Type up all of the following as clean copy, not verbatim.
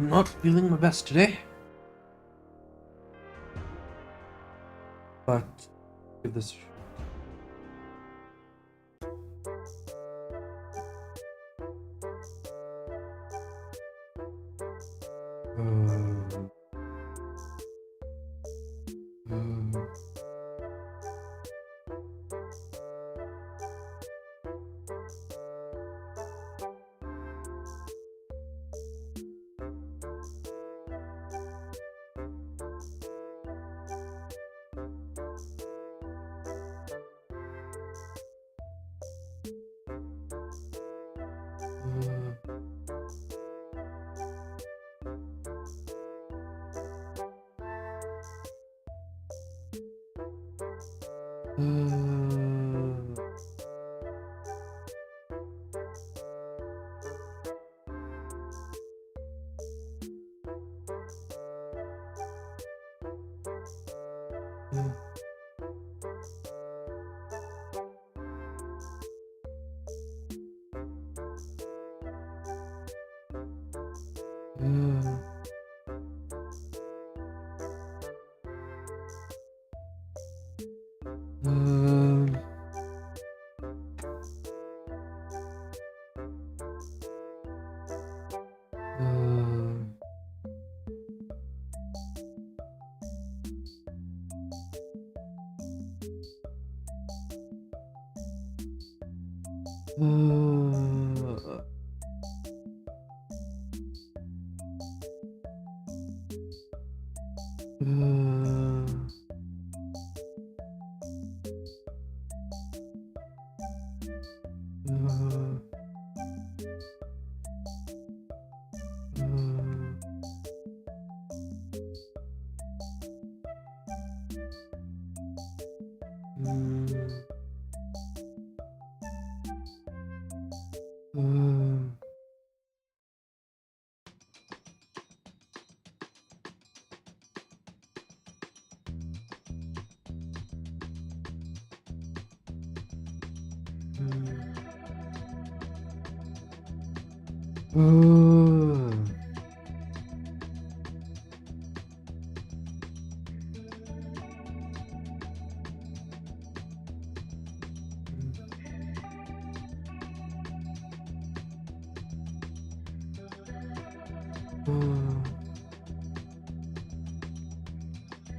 I'm not feeling my best today, but give this a shot.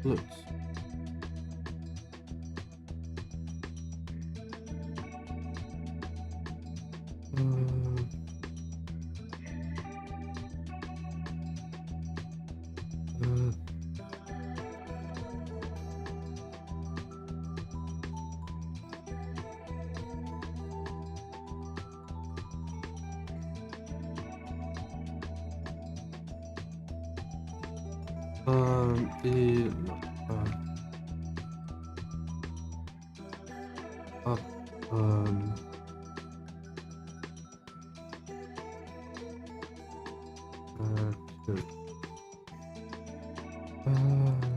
Let's. Up, good. Oh.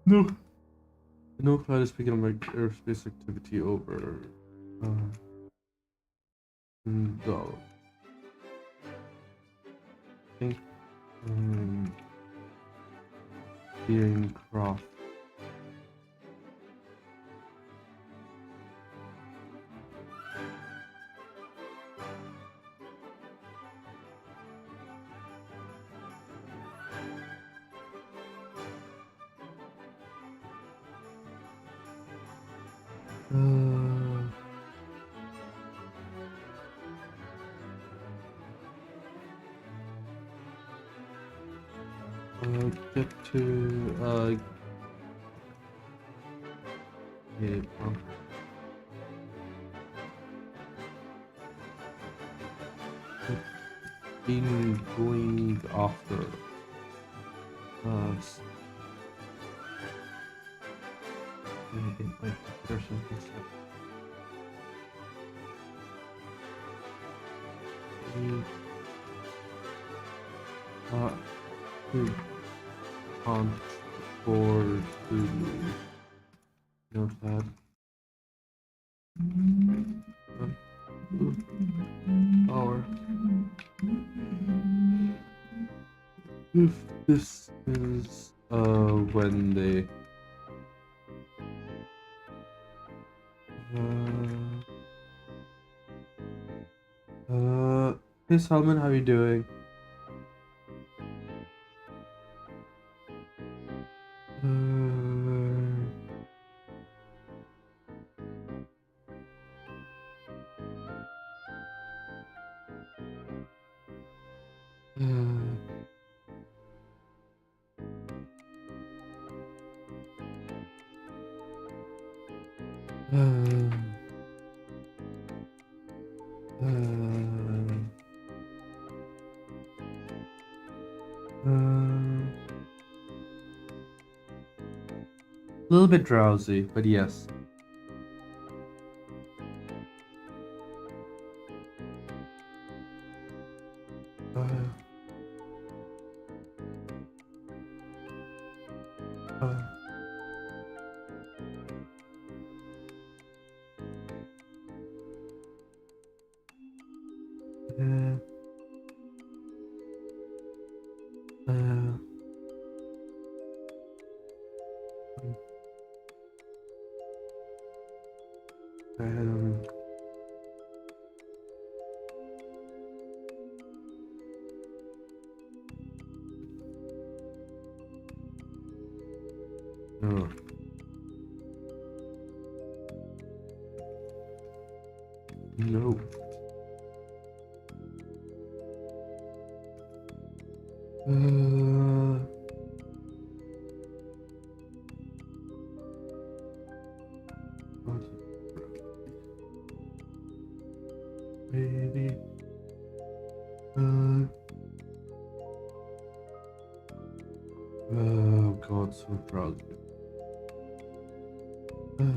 No. No cloud is picking up my airspace activity over. No. I think. Being crossed. Get to yeah, been going after s- in my computer something stuff. To hunt for to notepad. Or if this is when they hey Salman, how you doing? A little bit drowsy, but yes. No. No. Maybe. Oh God, so proud. Yeah.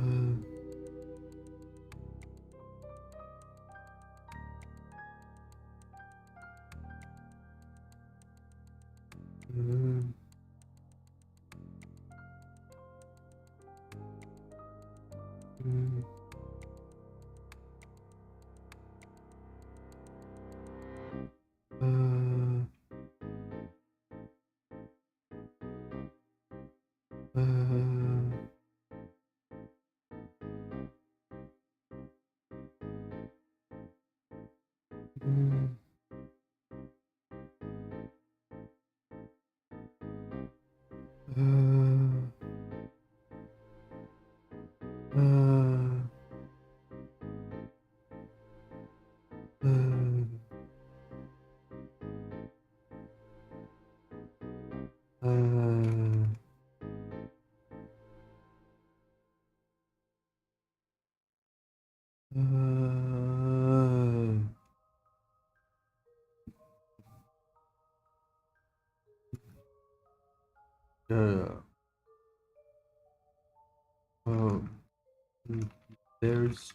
There's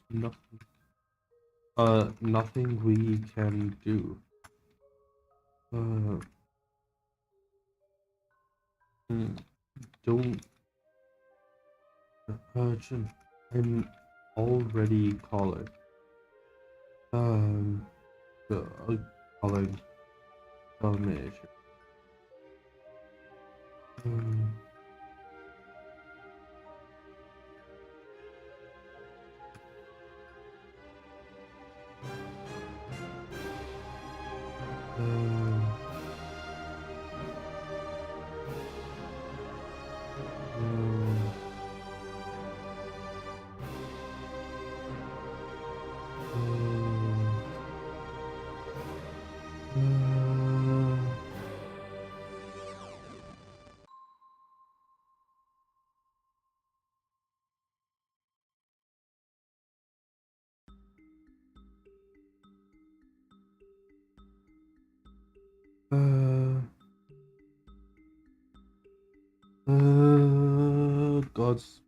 nothing we can do. Don't urgent. I'm already calling. The calling termination.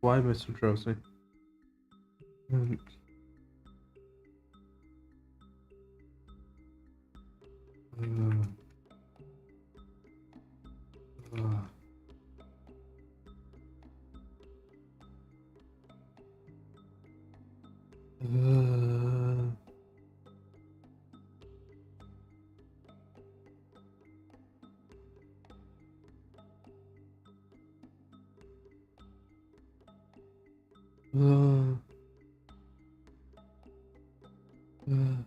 why am I so drowsy? And, uh, uh, uh, uh, um, um,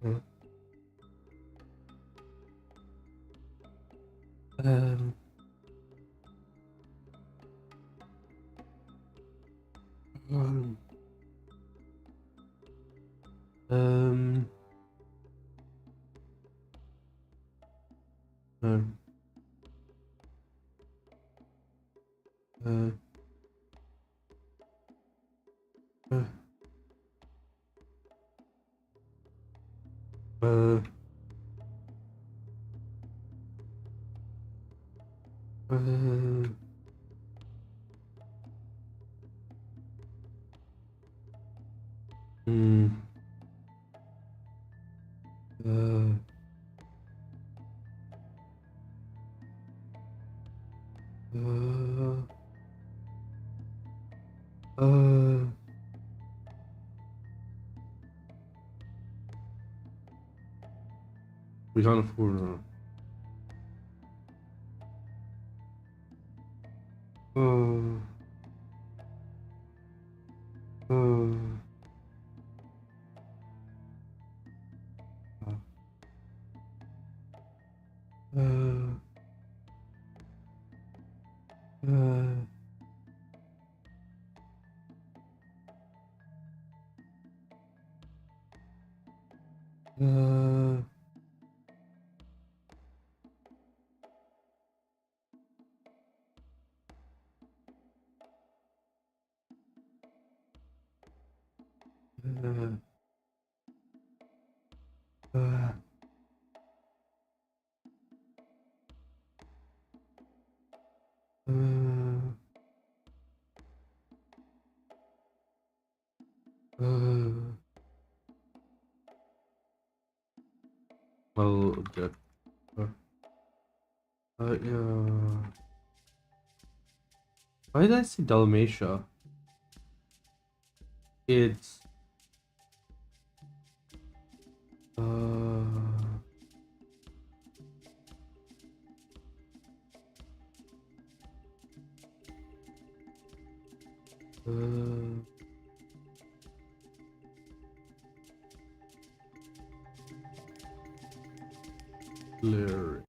uh, um, um, um, um, uh, uh, uh, uh, mm, uh, uh, we can't afford it. Uh, uh, uh, uh, well, that, yeah. Why did I say Dalmatia? It's uh, lyric.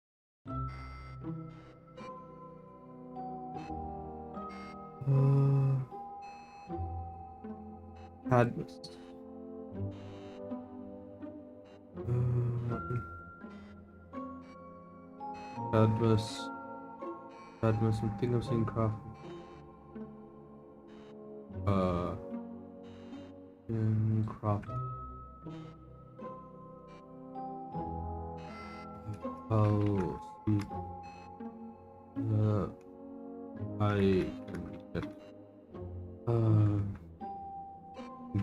Cadmus. Cadmus. Cadmus. I'm thinking of saying craft. In craft. Oh, see. I can get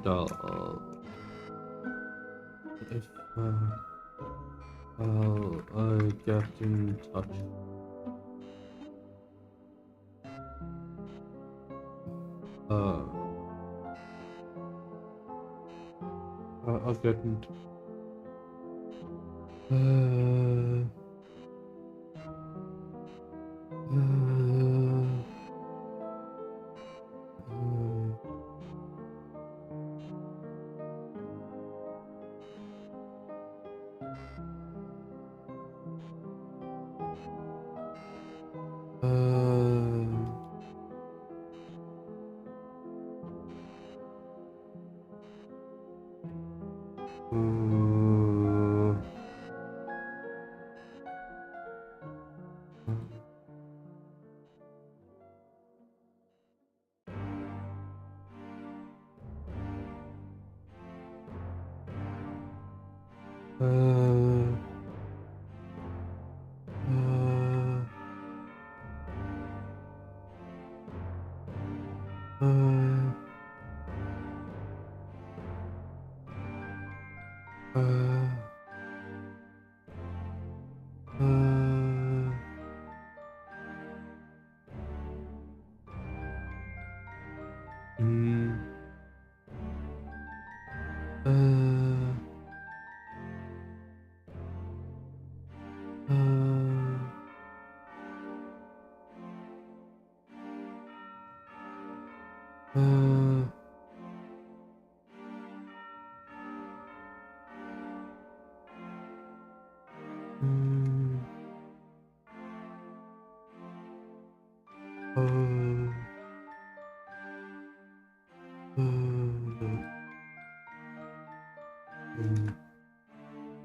dull. If I'll get in touch. I'll get in.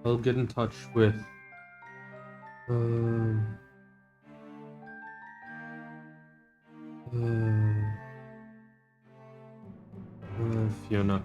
I'll get in touch with Fiona.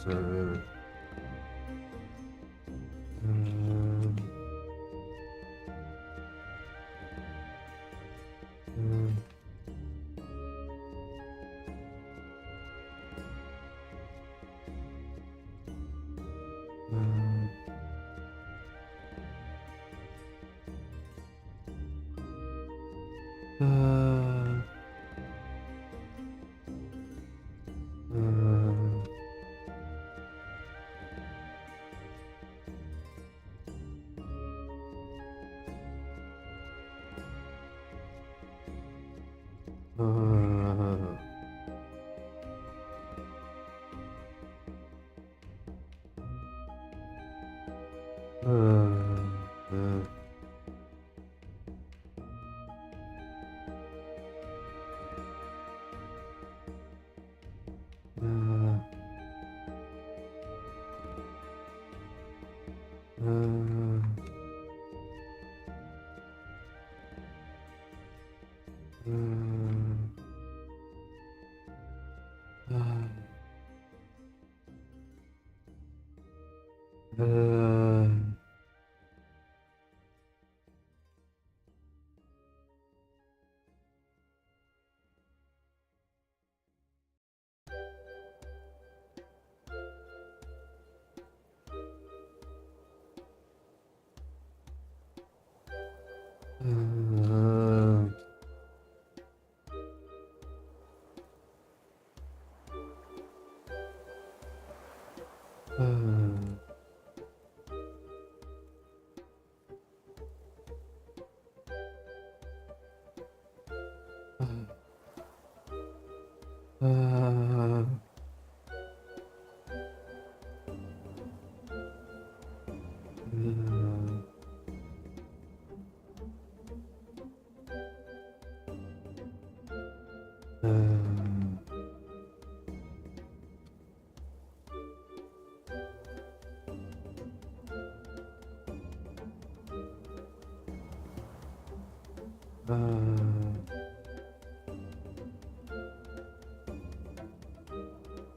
Sir.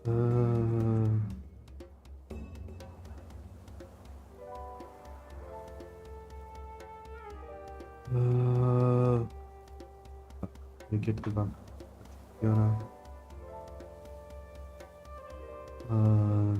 Uh, let me get to back. Fiona. Uh,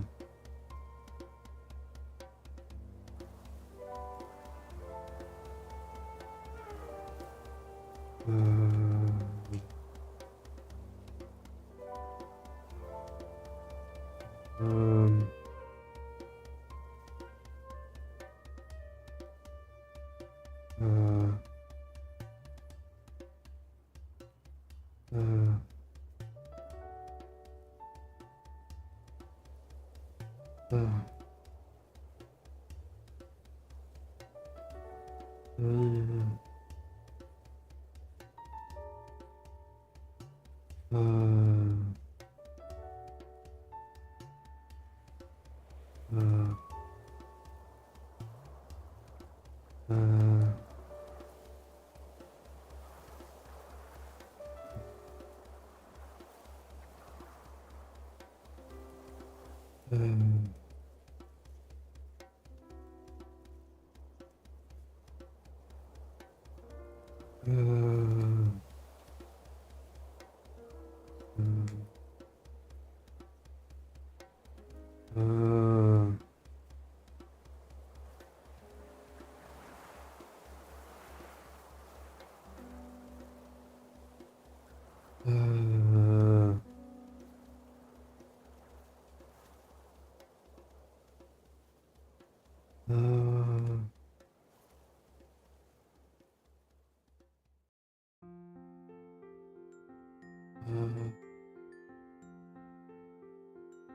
um,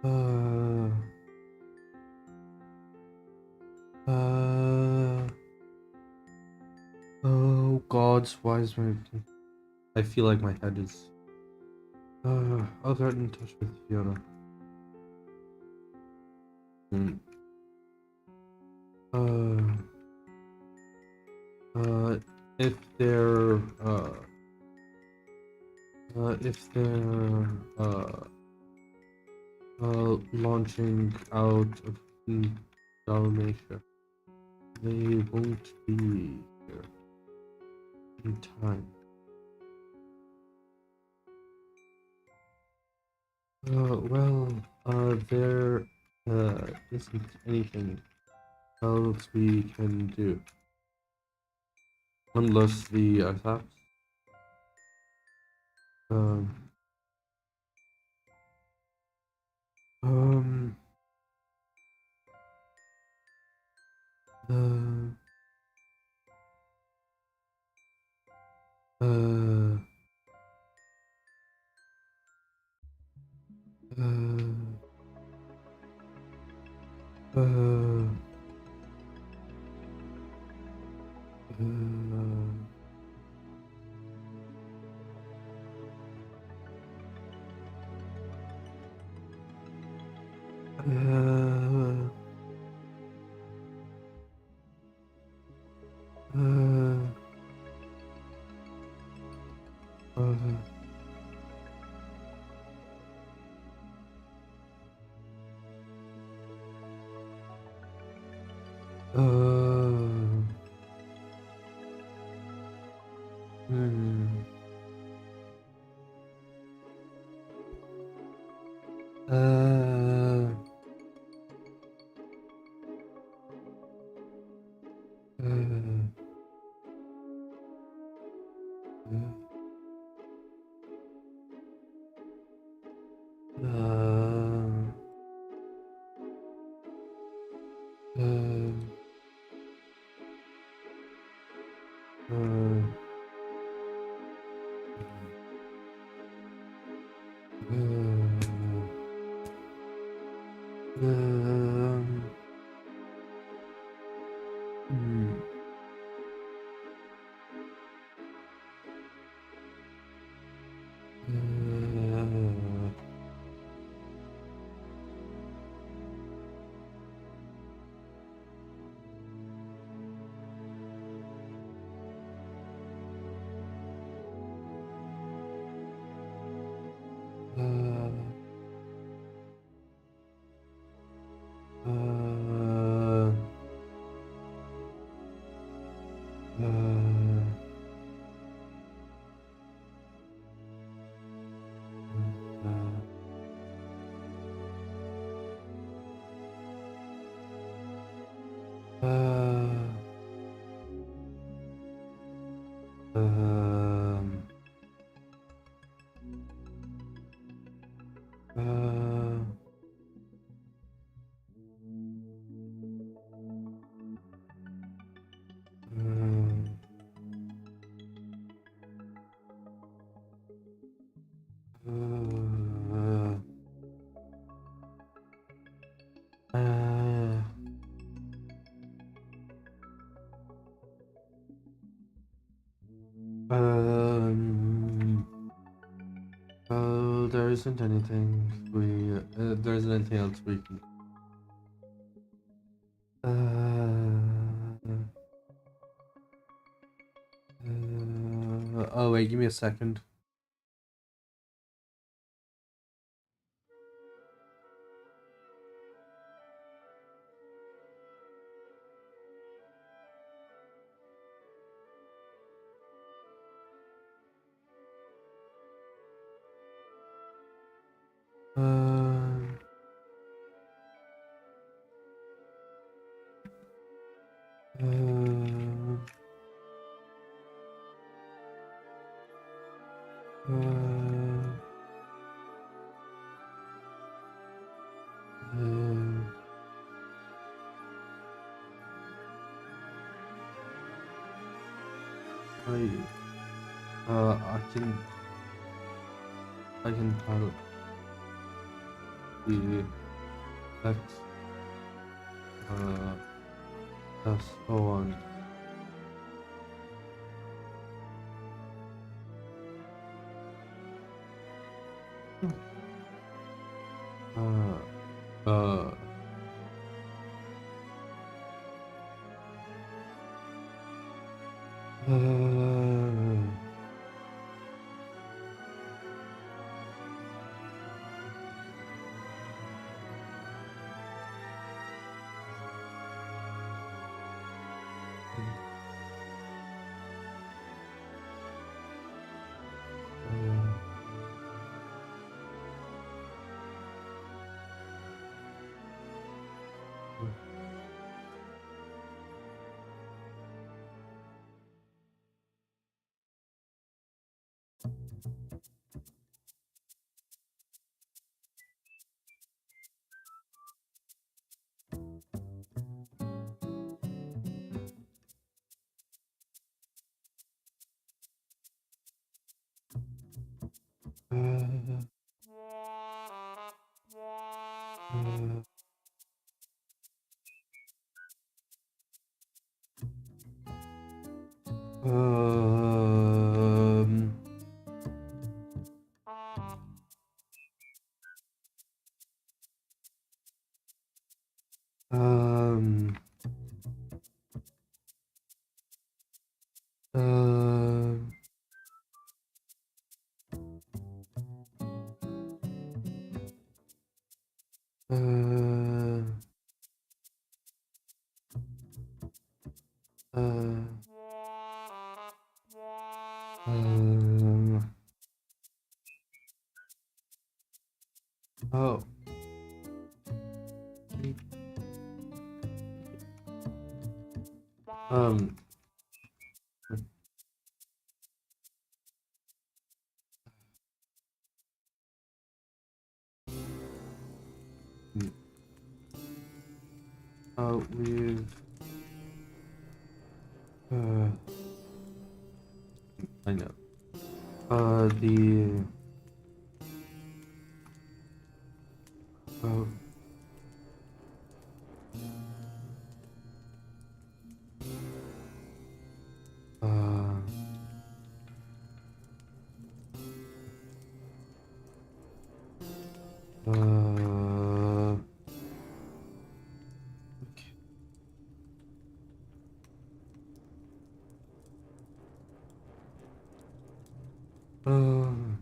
uh, uh, oh God, why is my... I feel like my head is... I'll get in touch with Fiona. If they're, launching out of Dalmatia, they won't be here in time. There isn't anything else we can do. Unless the attacks. Um, um, uh, uh, uh, Um. Uh. There isn't anything there isn't anything else we can. Oh wait, give me a second. I can tell the text so on. Uh, um, um, um, um, oh, um, we've, I know, the, uh, uh, okay. Um,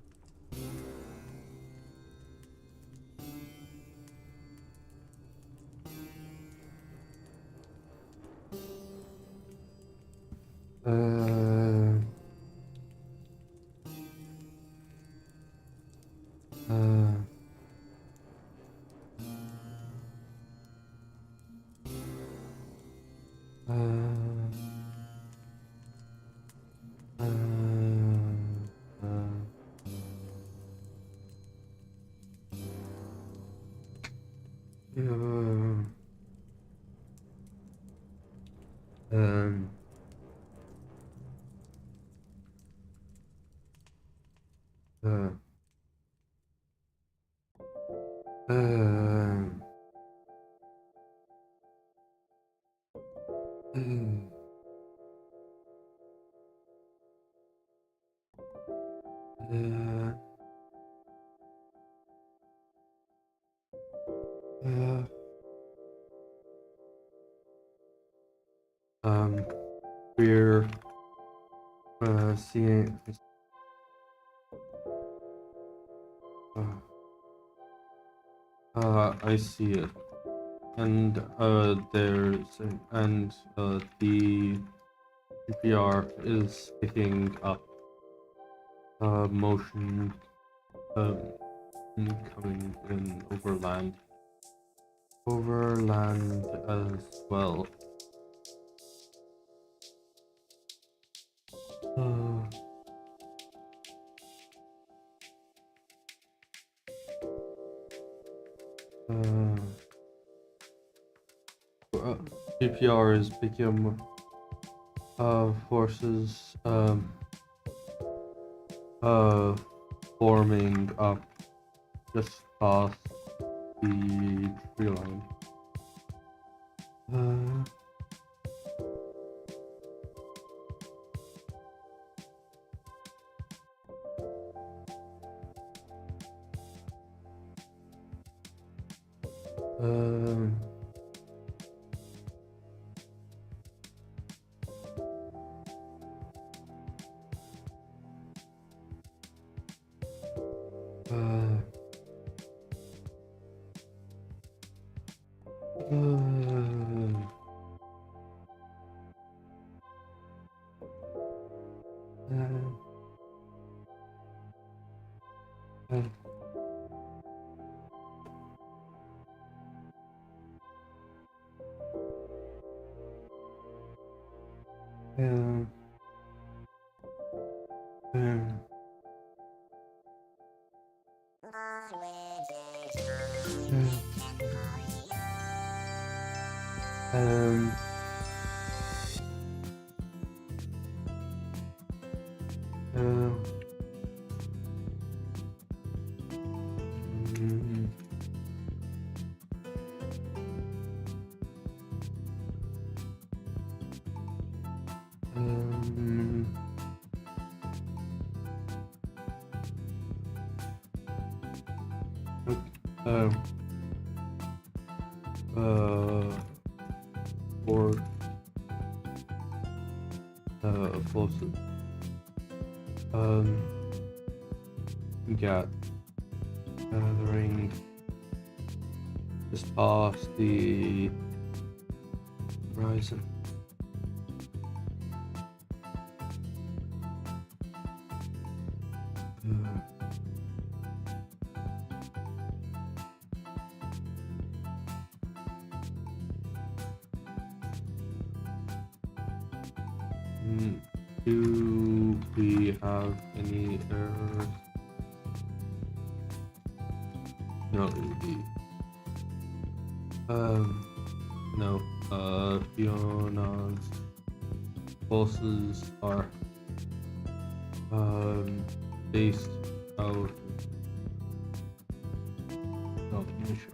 uh, uh, uh, Yeah. Um, uh, um, um, uh, uh, um, we're seeing. I see it, and the CPR is picking up motion um, coming in overland as well. Uh, uh, CPR is picking forces forming up just past the tree line. Uh, um, uh, uh, um, um, um, um, mm, um, um, or forces got gathering just past the horizon. Do we have any errors? No, no. Fiona's forces are based out of nature.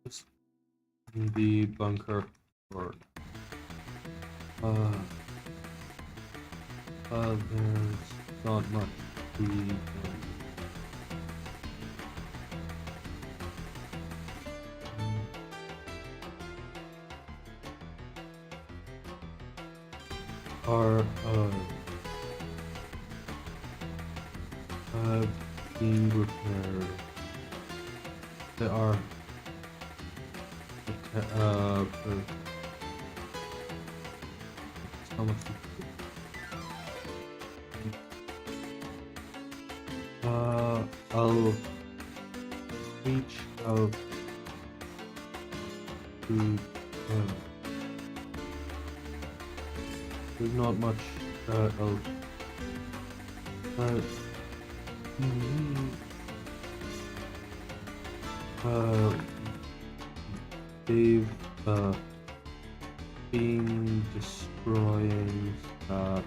Just in the bunker, or there's not much we are being repaired. They are how much I'll reach out to, there's not much else. Mm, they've been destroying stuff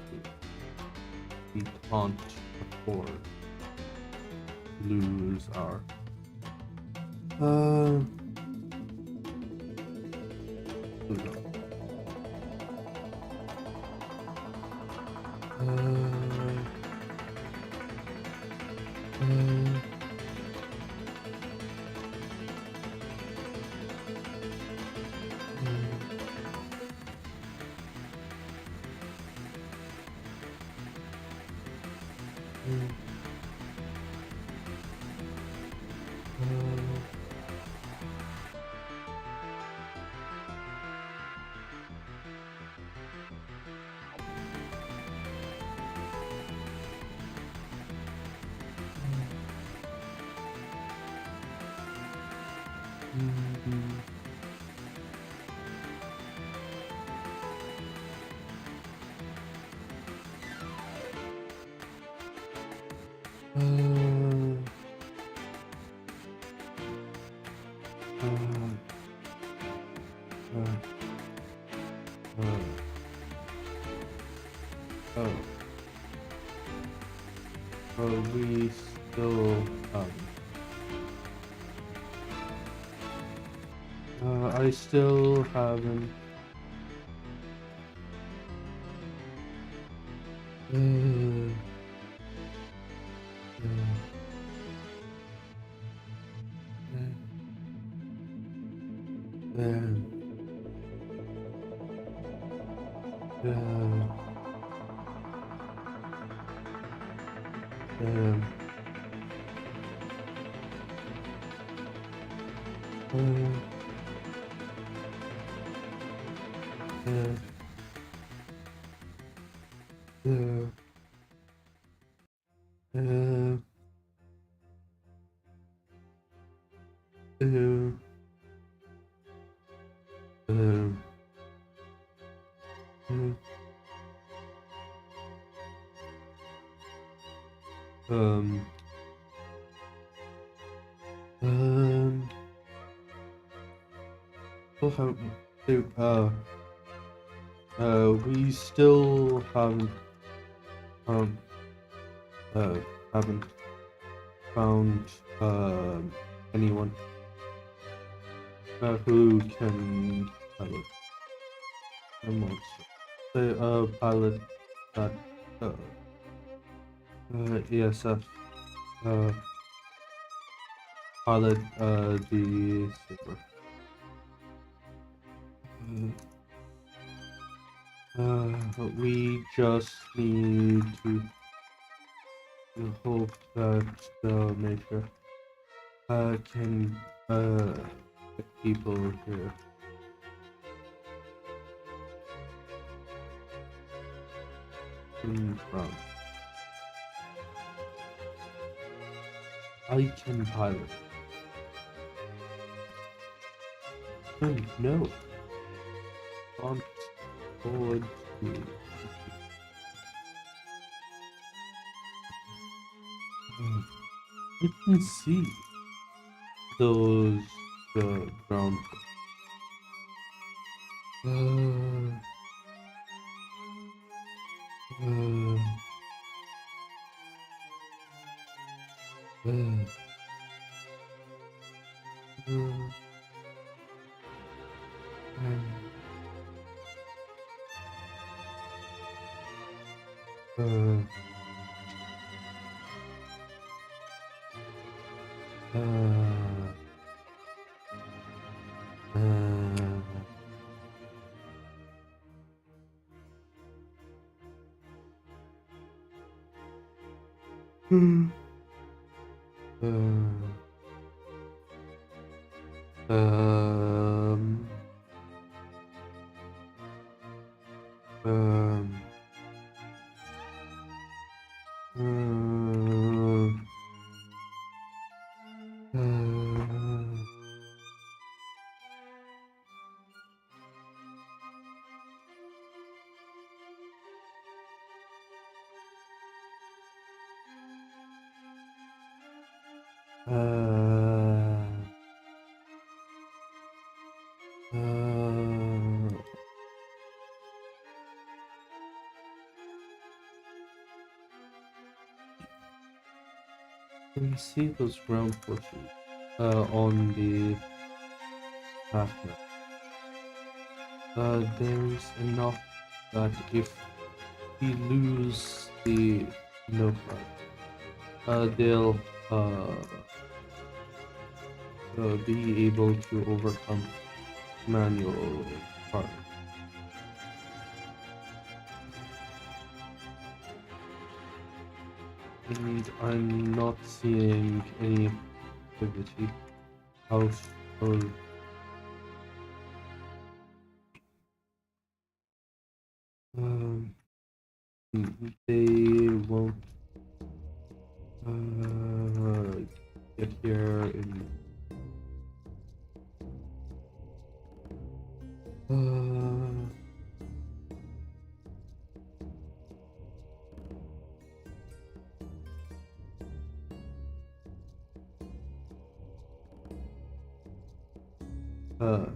we can't afford to lose our hold on. We still I still haven't still we still haven't found anyone who can pilot a monster. Pilot that ESF pilot the saber. We just need to hope that the Maker can get people here. From I can pilot. Oh no. On forward to you can see those ground um, um, Uh, uh, can you see those ground forces on the path map? There's enough that if we lose the no flag, they'll be able to overcome manual part. And I'm not seeing any activity out of um, they won't get here in uh,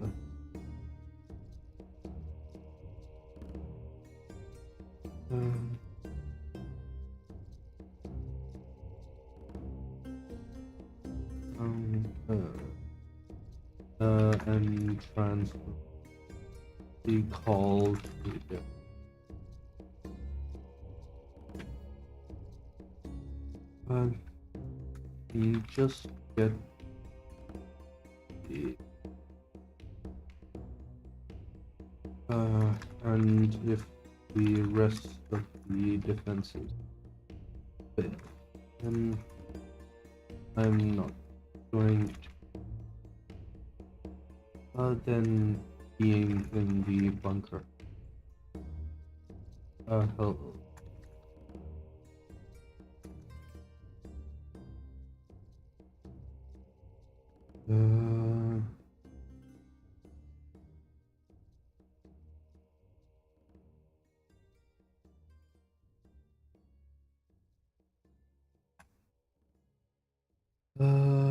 um, and transfer the call to the you just get the and if the rest of the defenses fail, then I'm not going to then being in the bunker. Hello. Mm, mm,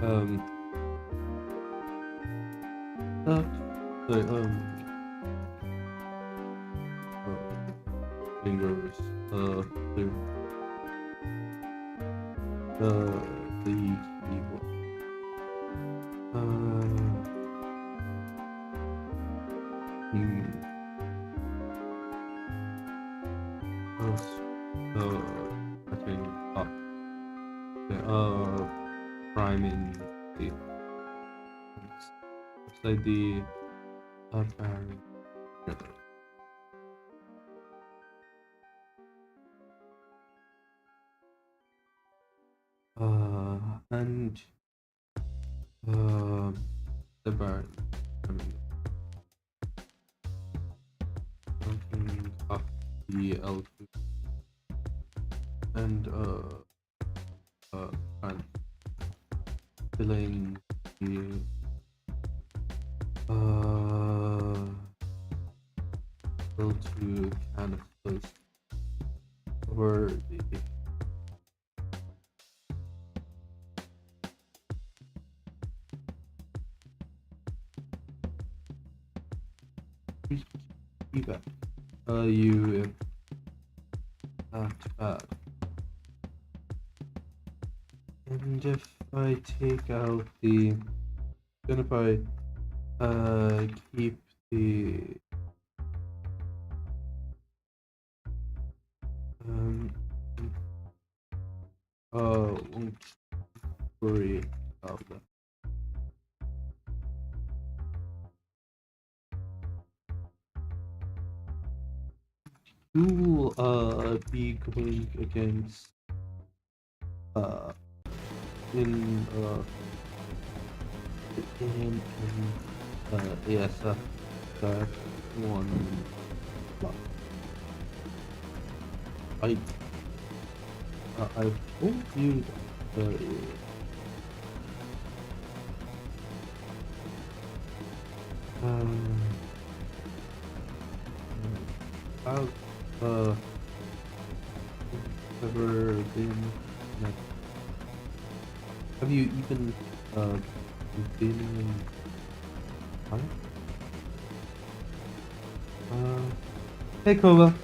um, uh, sorry, fingers, the, the keyboard. Hmm, I think, priming the, outside the, barrier. And the bar. I mean, opening up the L2 and and filling the still too kind of close for the feedback. You not bad. And if I take out the, then if I keep the won't worry about that. Who will be going against in ASF that one lot. I told you that I've ever been like, have you even been in huh? Hey Kova.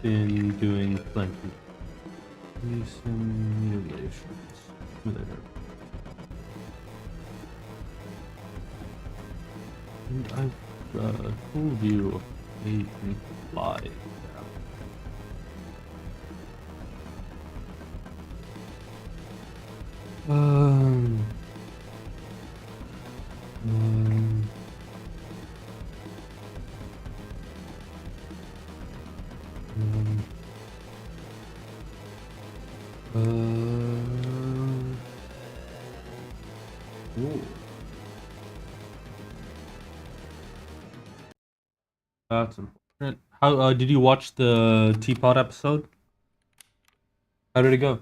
Been doing plenty simulations. Simulator. And I've told you you can fly now. Ooh. That's important. How did you watch the Teapot episode? How did it go?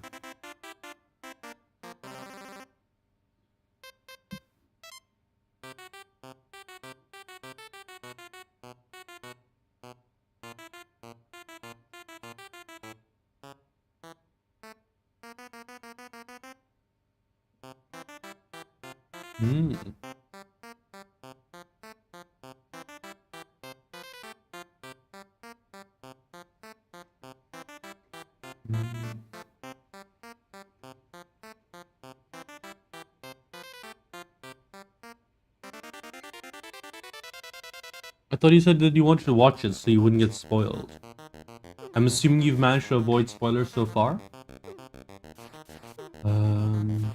Hmm. I thought you said that you wanted to watch it so you wouldn't get spoiled. I'm assuming you've managed to avoid spoilers so far? Um,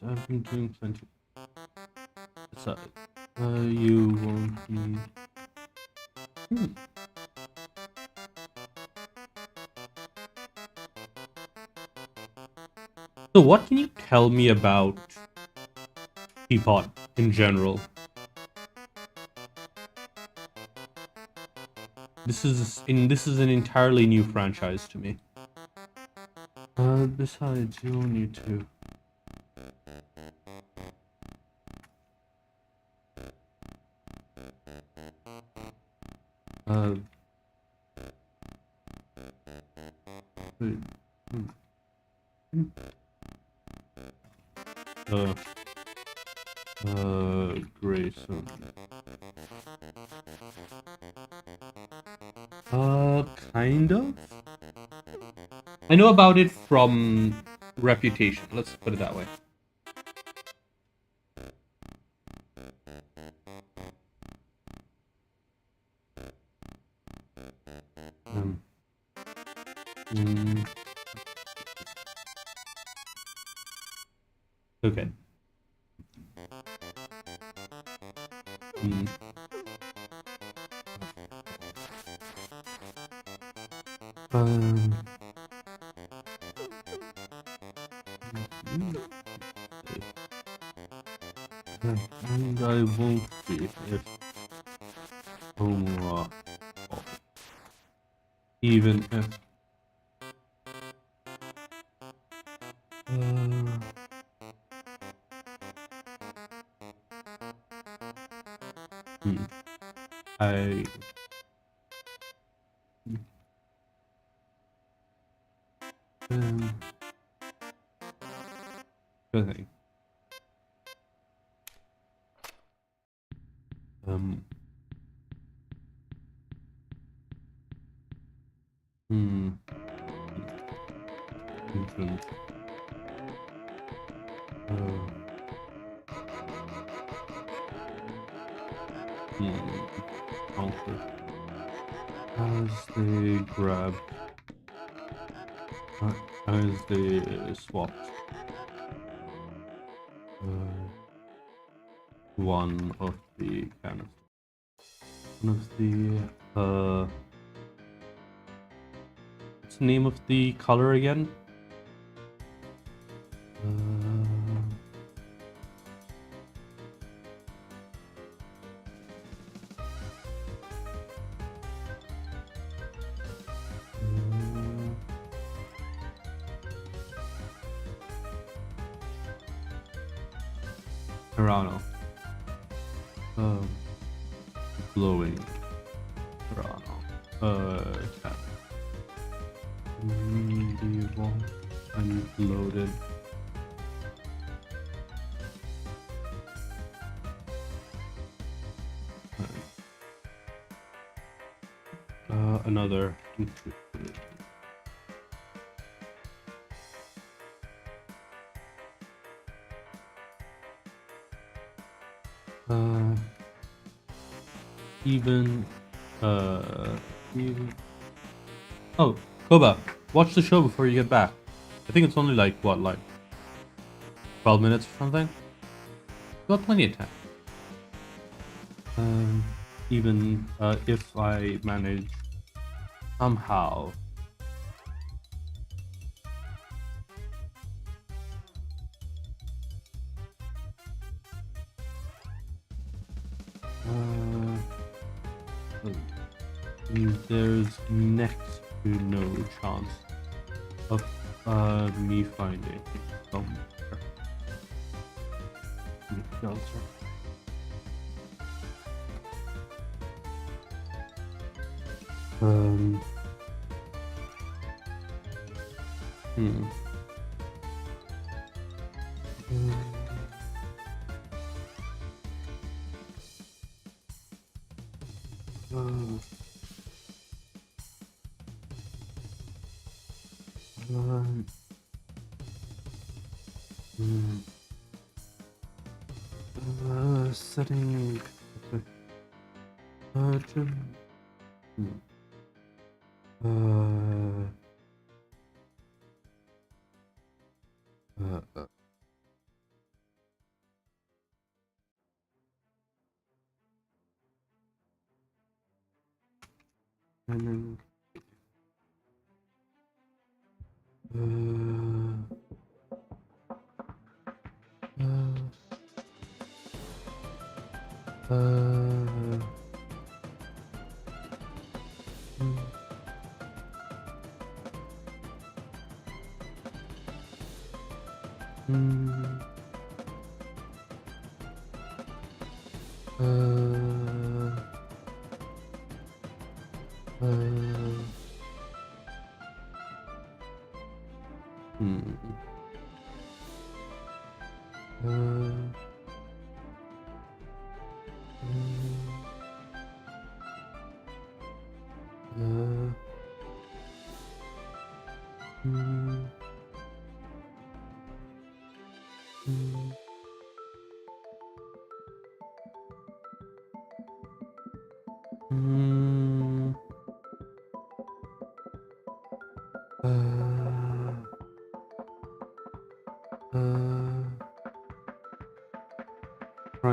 I've been doing plenty. Aside, you won't be. So, what can you tell me about Teapot in general? This is an entirely new franchise to me. Besides, you'll need to. Grayson. Kind of. I know about it from Reputation. Let's put it that way. Okay. Hmm. Um. And I won't see if Homework, even if I good thing. Um. Hmm. Entrance. Counter. As they grab. As they swap. One of the canisters. One of the what's the name of the color again? Toronto. Glowing. Toronto. Cat. Medieval. Unloaded. Another. Even. Even. Oh, Koba, watch the show before you get back. I think it's only like, what, like 12 minutes or something? You got plenty of time. Even if I manage somehow. There's next to no chance of me finding somewhere. Shelter. Hmm. Setting. And then,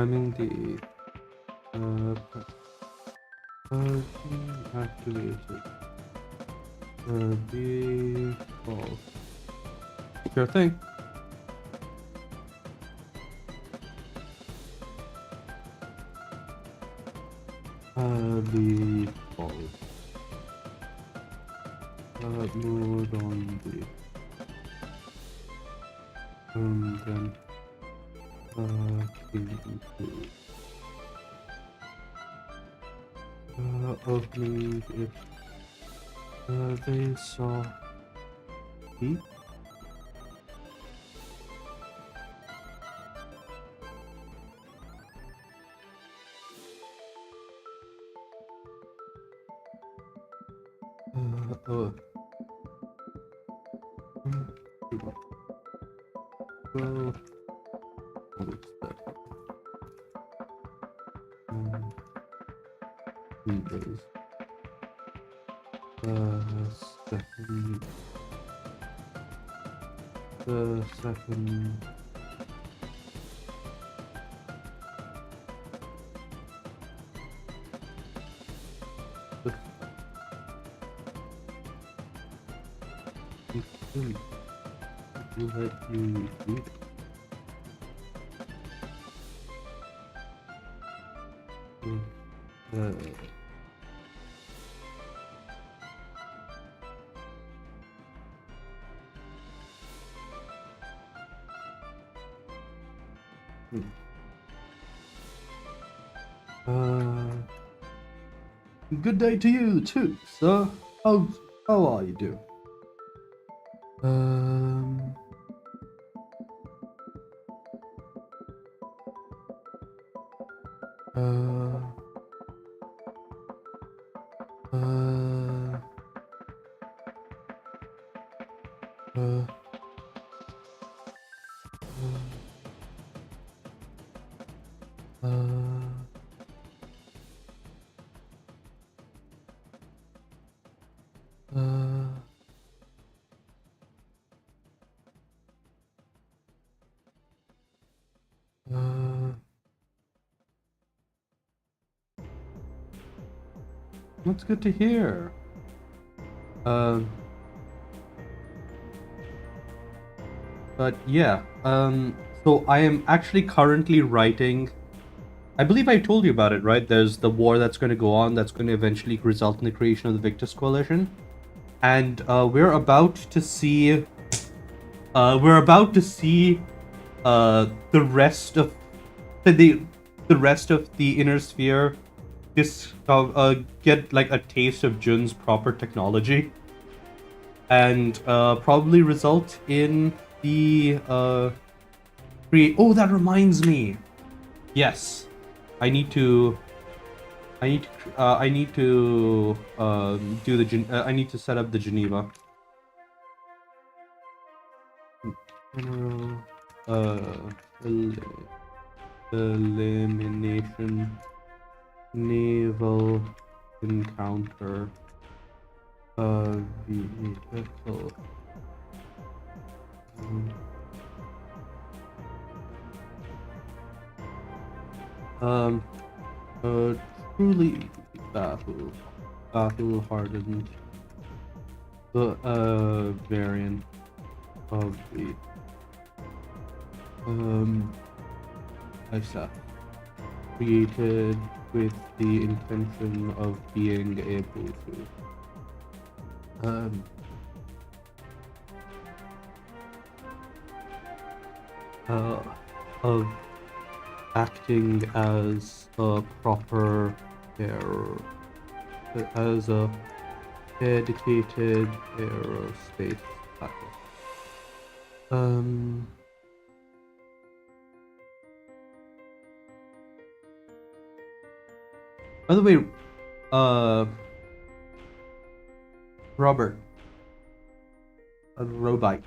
priming the activated default. Sure thing. Default. Mode on the then include opening it. They saw deep. Well, what is that? Windows. Second. The second. Will let you read it. Good day to you too, sir. How are you doing? That's good to hear. But yeah, so I am actually currently writing. I believe I told you about it, right? There's the war that's going to go on that's going to eventually result in the creation of the Victus Coalition. And we're about to see the rest of the rest of the inner sphere just get like a taste of Jun's proper technology, and probably result in the create. Oh, that reminds me. Yes, I need to. I need to do the. I need to set up the Geneva. General elimination naval encounter vehicle. Truly battle hardened the variant of the ISAF, created with the intention of being able to of acting as a proper as a dedicated aerospace battle. By the way, Robert, a robot.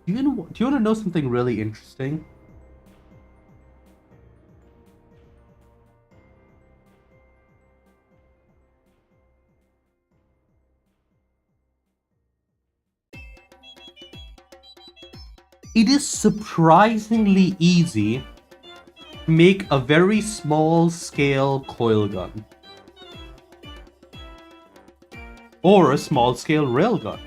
Do you want to know something really interesting? it is surprisingly easy to make a very small scale coil gun. Or a small scale railgun.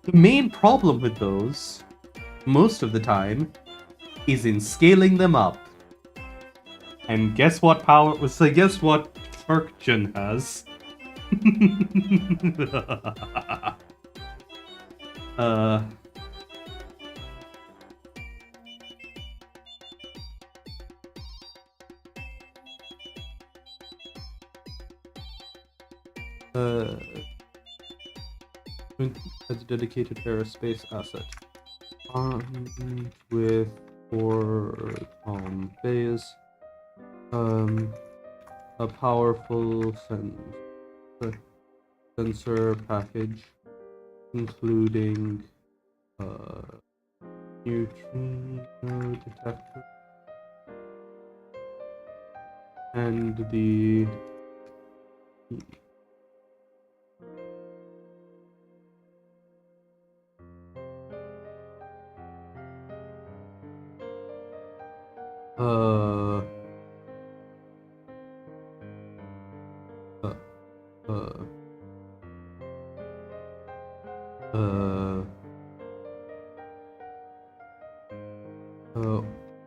The main problem with those, most of the time, is in scaling them up. And guess what power? So guess what perk Jun has? uh. As a dedicated aerospace asset. Armed with 4 bays. A powerful sensor package, including neutrino detector and the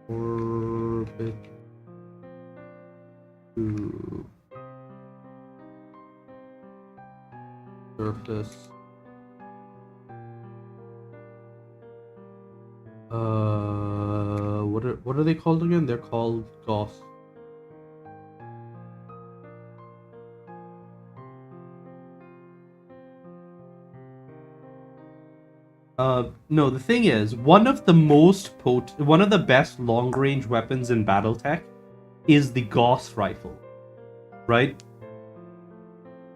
orbit to surface. What are they called again? They're called Gauss. No, the thing is, one of the best long-range weapons in BattleTech is the Gauss rifle, right?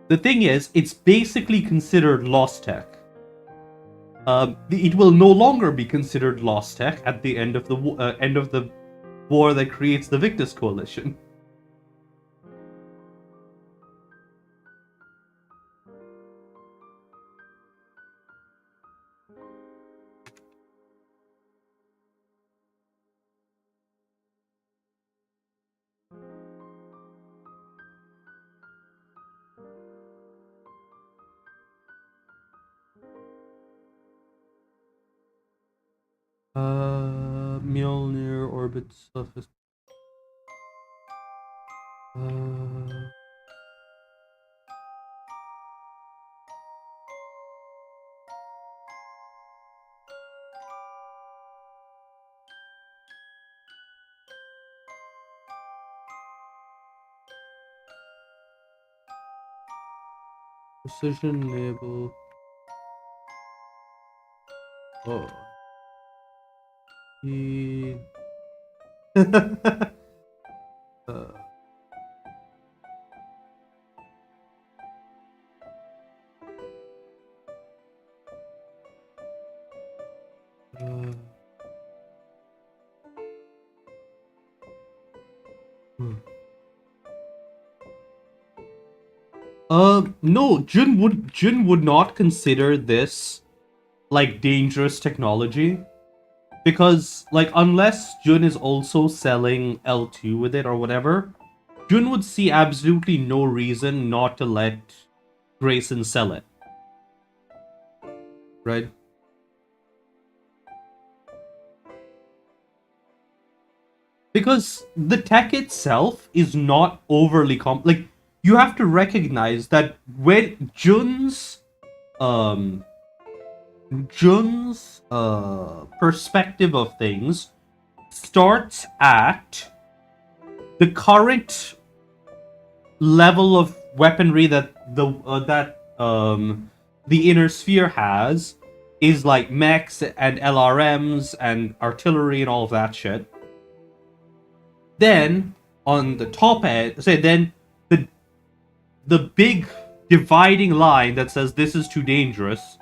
The thing is, it's basically considered lost tech. It will no longer be considered lost tech at the end of the war that creates the Victus Coalition. Mjolnir orbit surface. Precision label. Oh. No, Jun would not consider this like dangerous technology, because like unless Jun is also selling L2 with it or whatever, Jun would see absolutely no reason not to let Grayson sell it. Right? Because the tech itself is not overly like, you have to recognize that when Jun's perspective of things starts at the current level of weaponry that the inner sphere has is like mechs and LRMs and artillery and all of that shit. Then on the top end, then the big dividing line that says this is too dangerous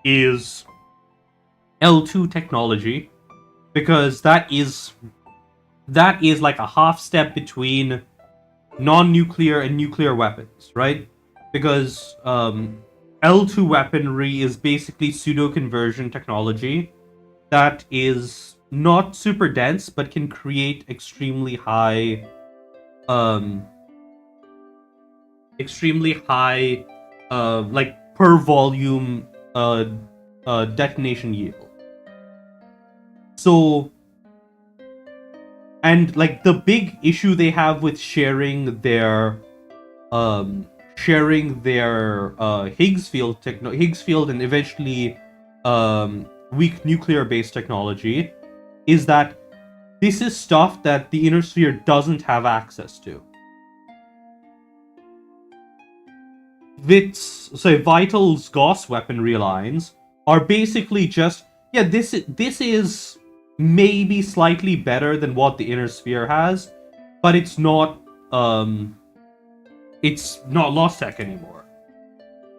is L2 technology, because that is like a half step between non-nuclear and nuclear weapons, right? Because L2 weaponry is basically pseudo conversion technology that is not super dense but can create um extremely high like per volume detonation yield. So, and like the big issue they have with Higgs field and eventually weak nuclear based technology is that this is stuff that the inner sphere doesn't have access to. Vital's Gauss weaponry lines are basically just, yeah, this is maybe slightly better than what the inner sphere has, but it's not Lost Tech anymore,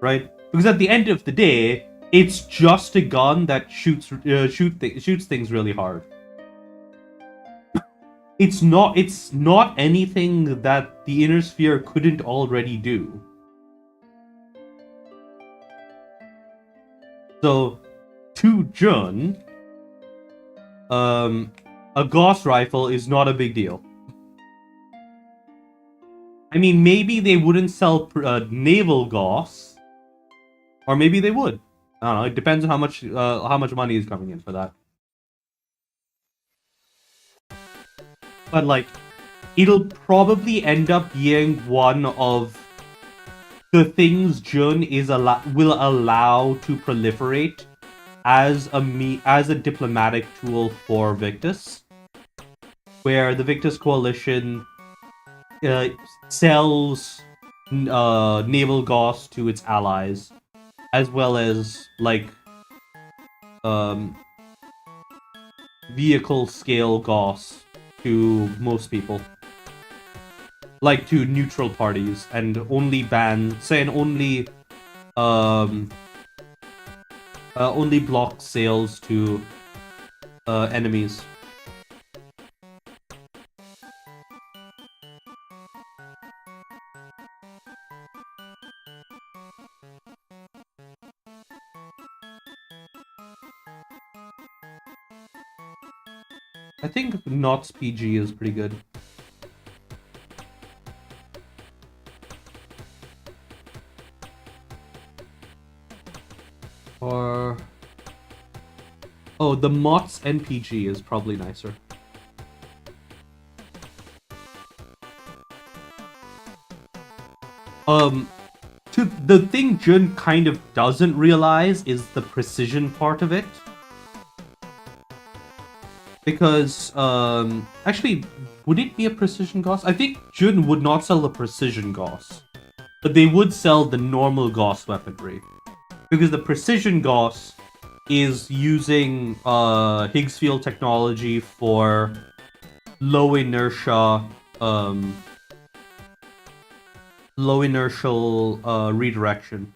right? Because at the end of the day, it's just a gun that shoots things really hard. It's not anything that the inner sphere couldn't already do. So, to Jun, a Gauss rifle is not a big deal. I mean, maybe they wouldn't sell naval Gauss, or maybe they would. I don't know. It depends on how much money is coming in for that. But like, it'll probably end up being one of the things Jun will allow to proliferate as a diplomatic tool for Victus, where the Victus coalition sells naval Gauss to its allies, as well as like vehicle scale Gauss to most people, like to neutral parties, and only only block sales to enemies. I think Knots PG is pretty good. Or the MoC's NPG is probably nicer. The thing Jun kind of doesn't realize is the precision part of it. Because, actually, would it be a precision Gauss? I think Jun would not sell the precision Gauss, but they would sell the normal Gauss weaponry. Because the precision Gauss is using Higgs field technology for low inertial redirection.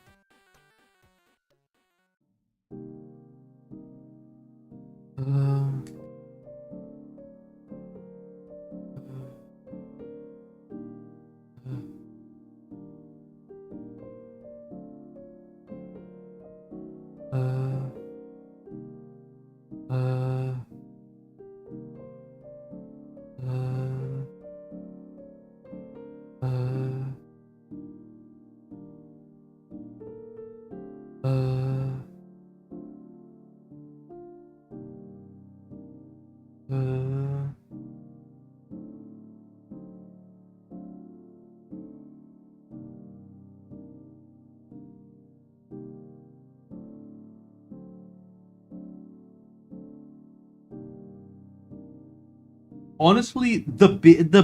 Honestly, the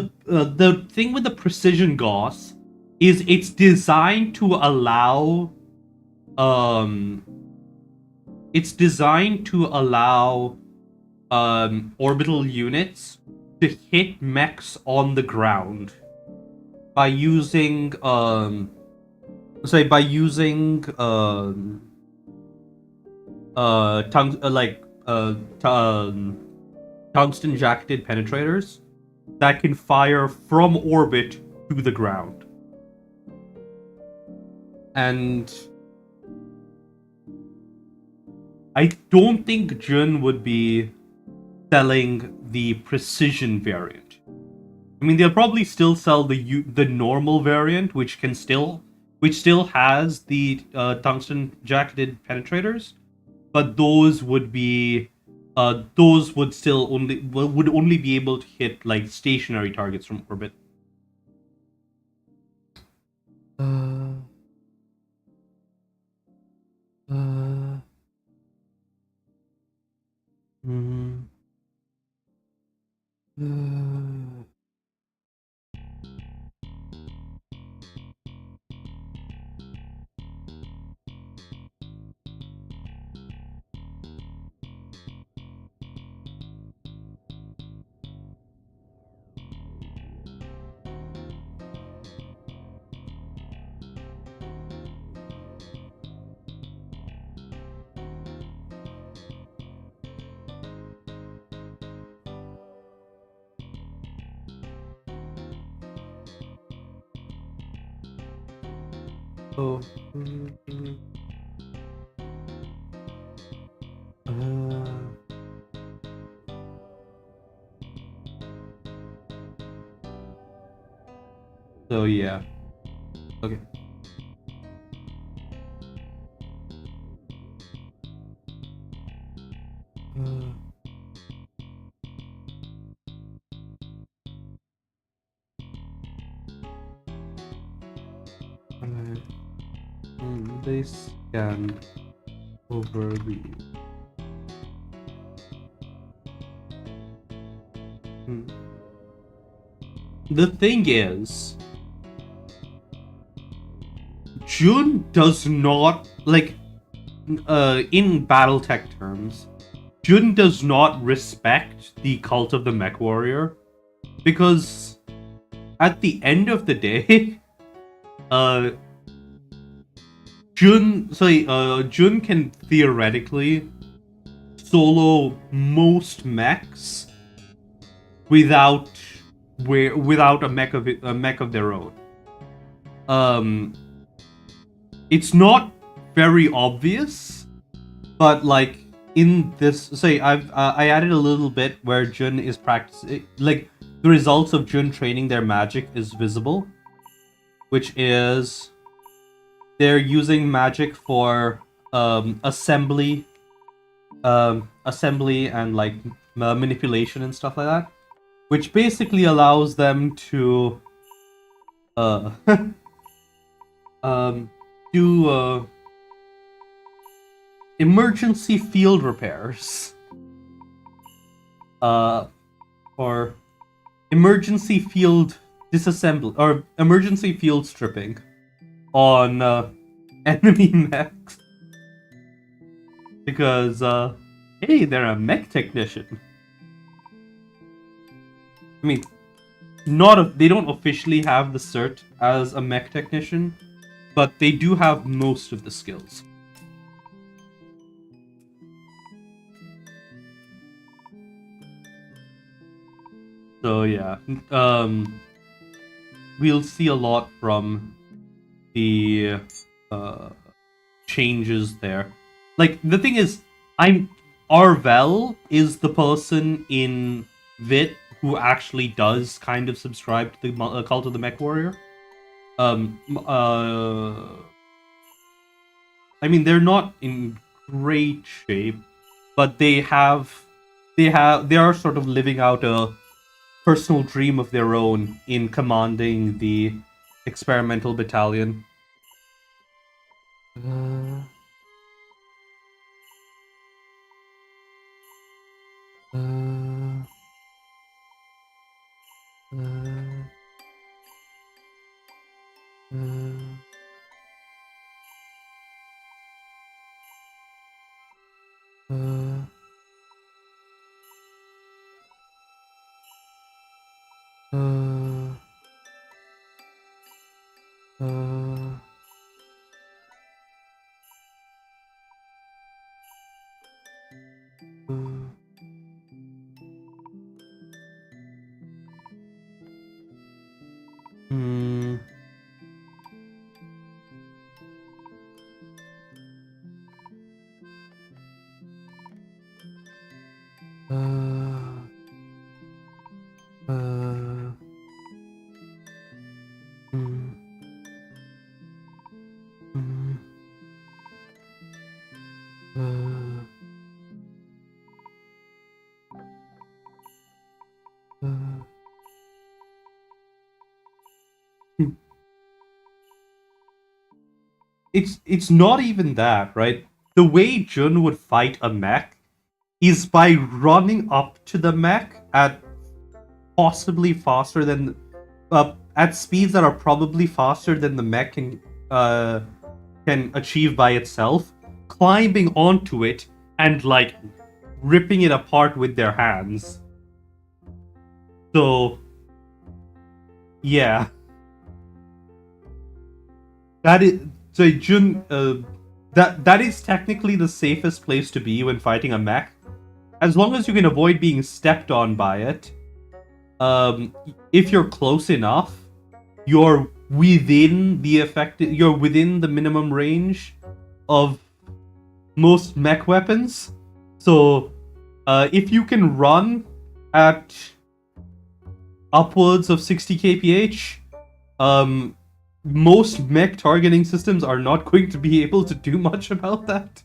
thing with the precision Gauss is it's designed to allow orbital units to hit mechs on the ground by using tungsten jacketed penetrators that can fire from orbit to the ground. And I don't think Jun would be selling the precision variant. I mean, they'll probably still sell the normal variant, which still has the tungsten jacketed penetrators, but those would still only be able to hit like stationary targets from orbit. Uh, uh, mm, uh, oh, uh, so yeah, okay. Uh, alright. They scan over the. Hmm. The thing is, Jun does not like in BattleTech terms. Jun does not respect the cult of the Mech Warrior because at the end of the day, uh, Jun can theoretically solo most mechs without without a mech of their own. Um, it's not very obvious, but like in this, say I added a little bit where Jun is practicing, like the results of Jun training their magic is visible, which is they're using magic for assembly, assembly and like manipulation and stuff like that, which basically allows them to uh um do emergency field repairs, uh or emergency field disassembly or emergency field stripping on enemy mechs because hey, they're a mech technician. I mean, they don't officially have the cert as a mech technician, but they do have most of the skills. So yeah, we'll see a lot from the uh, changes there. Like the thing is, Arvel is the person in Vit who actually does kind of subscribe to the cult of the Mech Warrior. Um, uh, I mean, they're not in great shape, but they are sort of living out a personal dream of their own in commanding the experimental battalion. Uh, uh, uh, uh, uh, uh, uh, hmm. it's not even that, right? The way Jun would fight a mech is by running up to the mech at possibly faster than at speeds that are probably faster than the mech can achieve by itself, climbing onto it and like ripping it apart with their hands. So yeah, that is so Jun. That is technically the safest place to be when fighting a mech, as long as you can avoid being stepped on by it. If you're close enough, you're within the You're within the minimum range of most mech weapons. So, if you can run at upwards of 60 kph, most mech targeting systems are not going to be able to do much about that.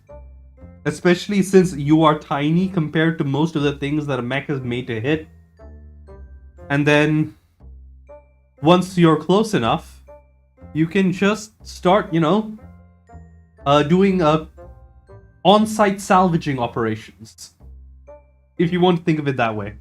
Especially since you are tiny compared to most of the things that a mech is made to hit. And then, once you're close enough, you can just start, doing on-site salvaging operations. If you want to think of it that way.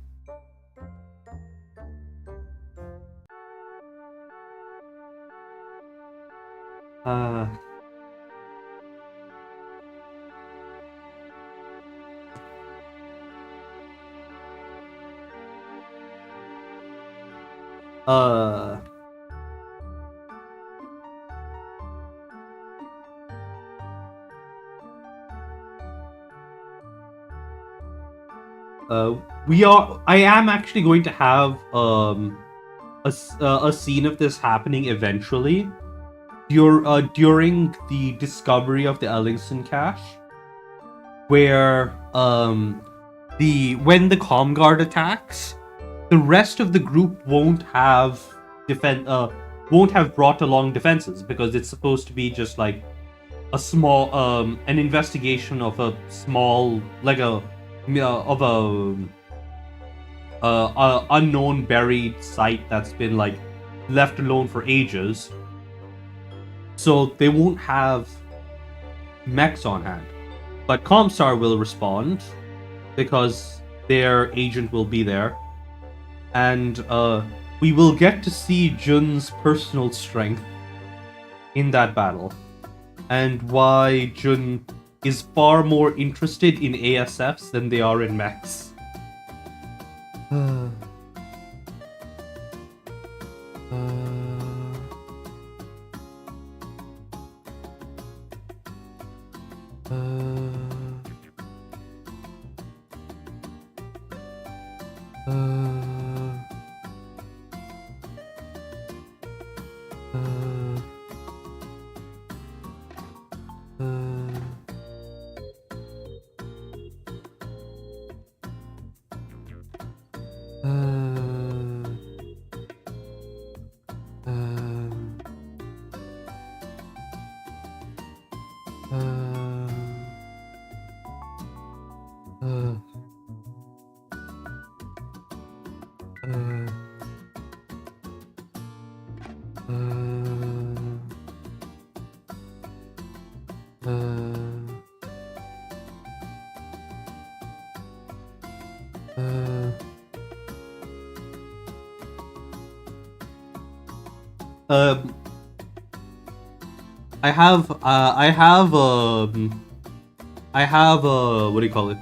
I am actually going to have a scene of this happening eventually. During the discovery of the Ellingson cache, where when the Calm Guard attacks, the rest of the group won't have brought along defenses, because it's supposed to be just like a small an investigation of a small unknown buried site that's been like left alone for ages. So they won't have mechs on hand. But Comstar will respond, because their agent will be there. And we will get to see Jun's personal strength in that battle. And why Jun is far more interested in ASFs than they are in mechs. I have what do you call it?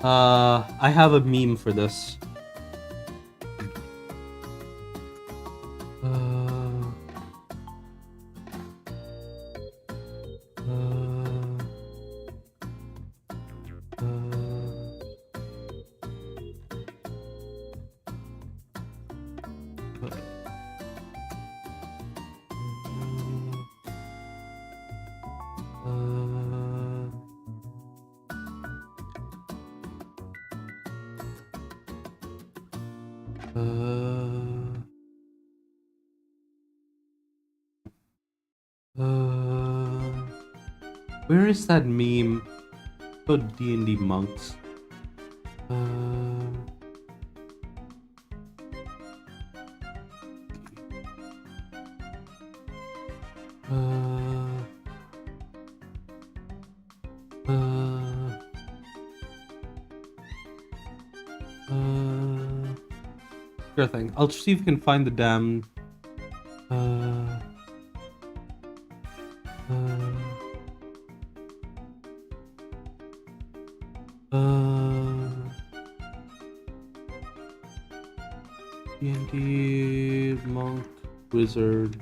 I have a meme for this. Where is that meme for D&D monks? Sure thing. I'll see if I can find the damn. Uh. D&D monk wizard.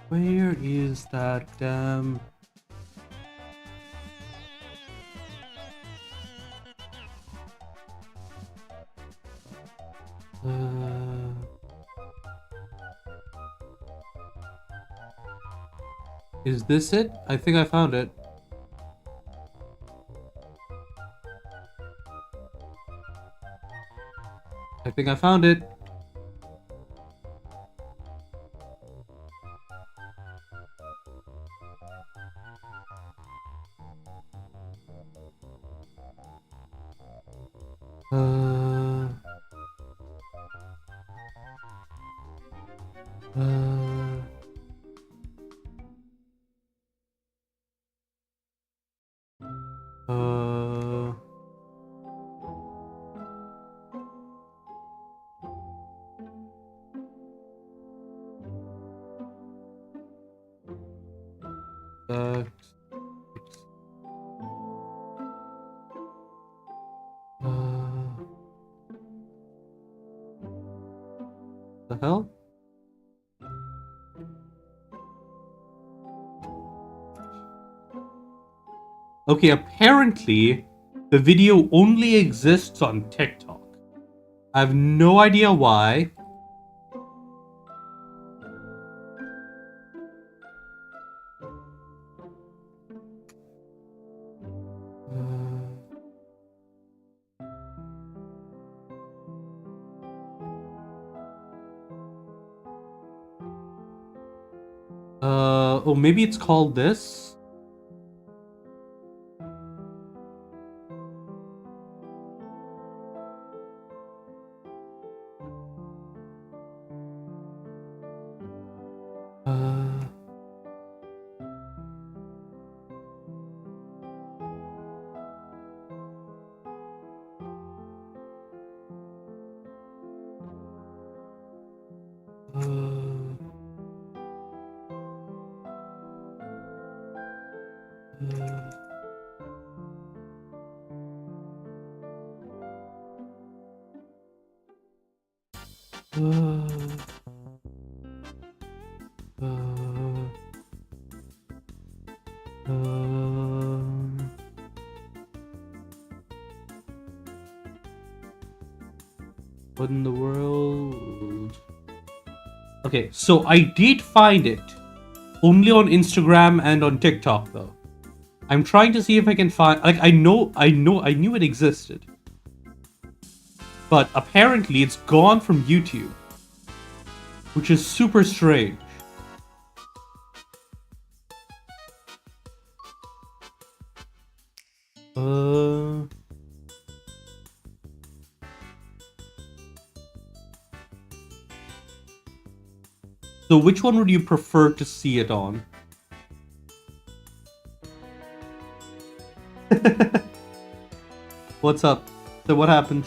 Where is that damn? Is this it? I think I found it. I think I found it. The hell? Okay, apparently the video only exists on TikTok. I have no idea why. Oh, maybe it's called this? What in the world? Okay, so I did find it. Only on Instagram and on TikTok, though. I'm trying to see if I can find... Like, I knew it existed. But apparently it's gone from YouTube. Which is super strange. So which one would you prefer to see it on? What's up? So what happened?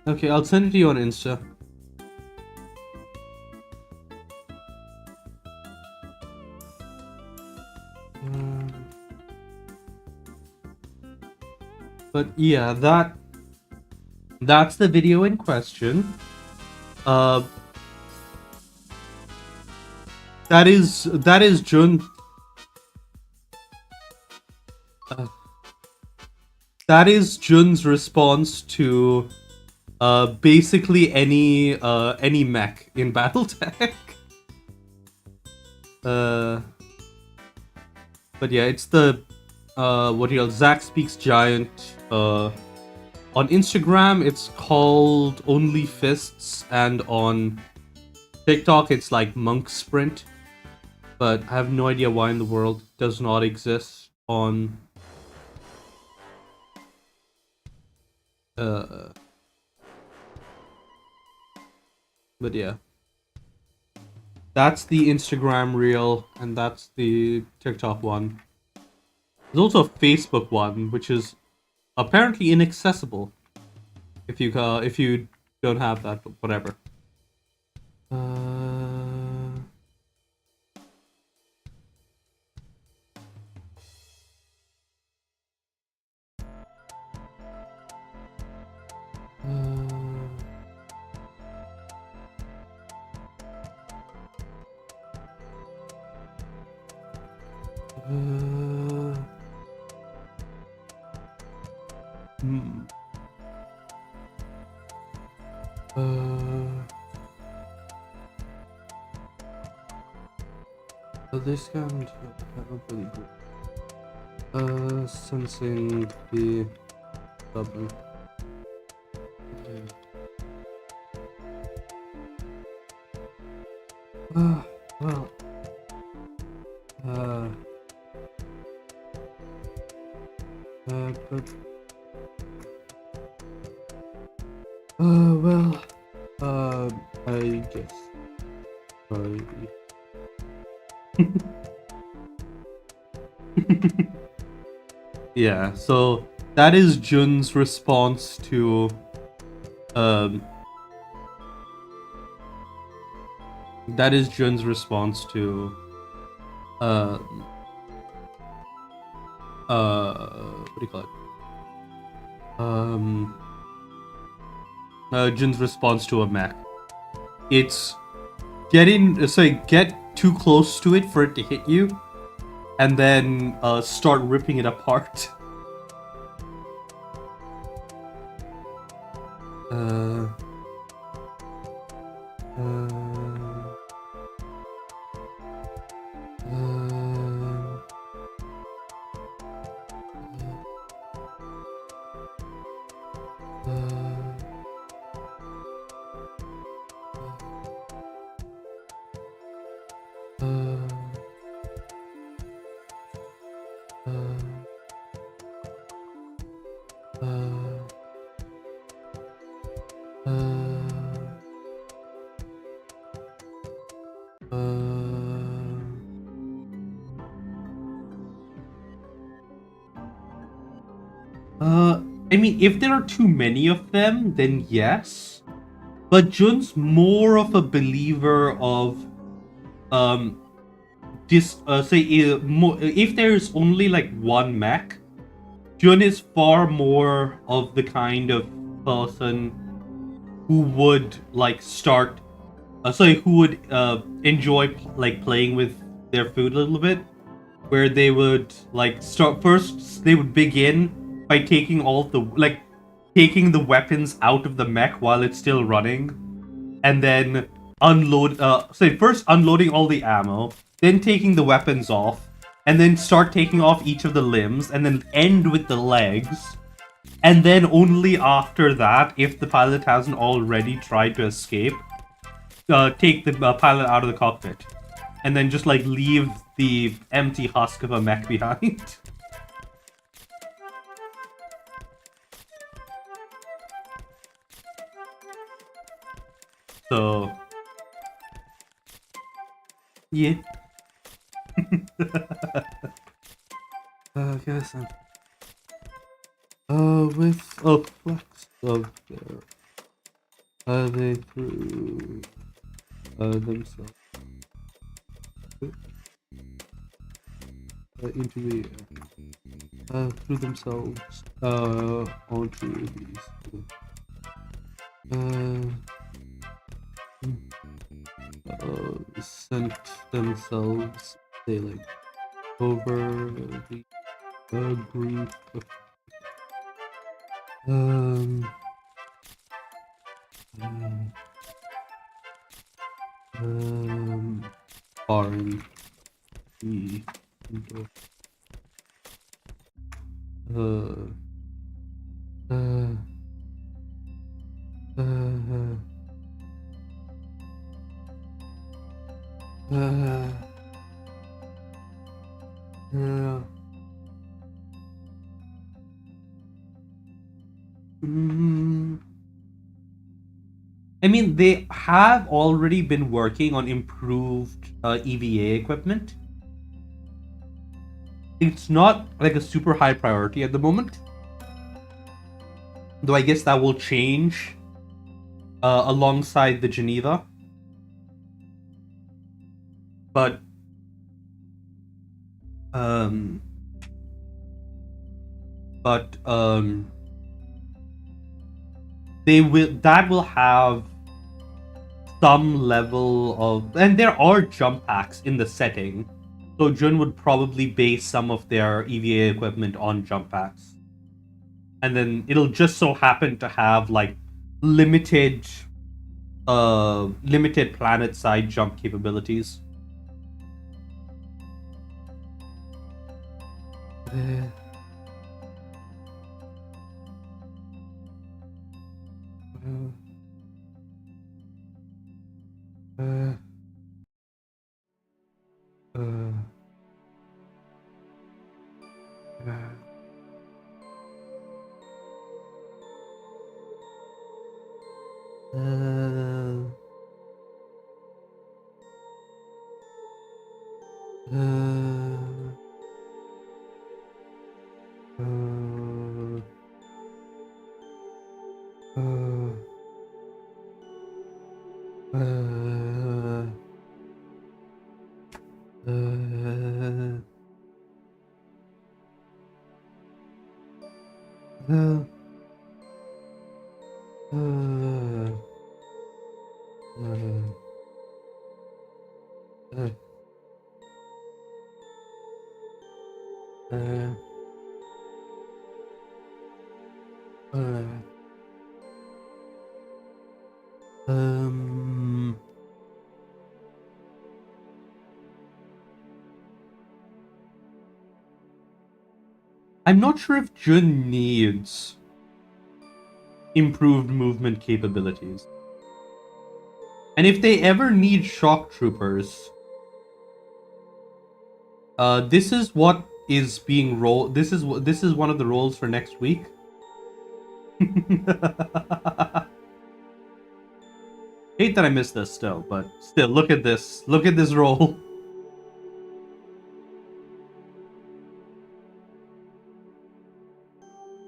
Okay, I'll send it to you on Insta. But yeah, that's the video in question. Uh, that is Jun. That is Jun's response to basically any mech in BattleTech. But yeah, it's the what do you call Zach Speaks Giant. On Instagram, it's called Only Fists, and on TikTok, it's like Monk Sprint. But I have no idea why in the world it does not exist on. But yeah, that's the Instagram reel, and that's the TikTok one. There's also a Facebook one, which is apparently inaccessible if you don't have that, but whatever. This can't really good. Sensing the double. Well. But. Well. I guess. Sorry. Yeah, so that is Jun's response to that is Jun's response to what do you call it? Jun's response to a mech. It's get too close to it for it to hit you, and then start ripping it apart. I mean, if there are too many of them, then yes. But Jun's more of a believer of, if there's only like one mech, Jun is far more of the kind of person who would like start, who would enjoy like playing with their food a little bit, where they would like start first. They would begin by taking taking the weapons out of the mech while it's still running, and then first unloading all the ammo, then taking the weapons off, and then start taking off each of the limbs, and then end with the legs, and then only after that, if the pilot hasn't already tried to escape, take the pilot out of the cockpit, and then just like leave the empty husk of a mech behind. So, yeah. Guess with a flex of their, they threw themselves. into the through themselves onto these. Sent themselves, say like over the group of um, foreign the uh, uh, I mean, they have already been working on improved EVA equipment. It's not like a super high priority at the moment, though I guess that will change alongside the Geneva. But um, they will have some level of, and there are jump packs in the setting, so Jun would probably base some of their EVA equipment on jump packs, and then it'll just so happen to have like limited planet side jump capabilities. I'm not sure if Jun needs improved movement capabilities. And if they ever need shock troopers, this is what is being rolled. This is one of the roles for next week. Hate that I missed this still, but still, look at this. Look at this roll.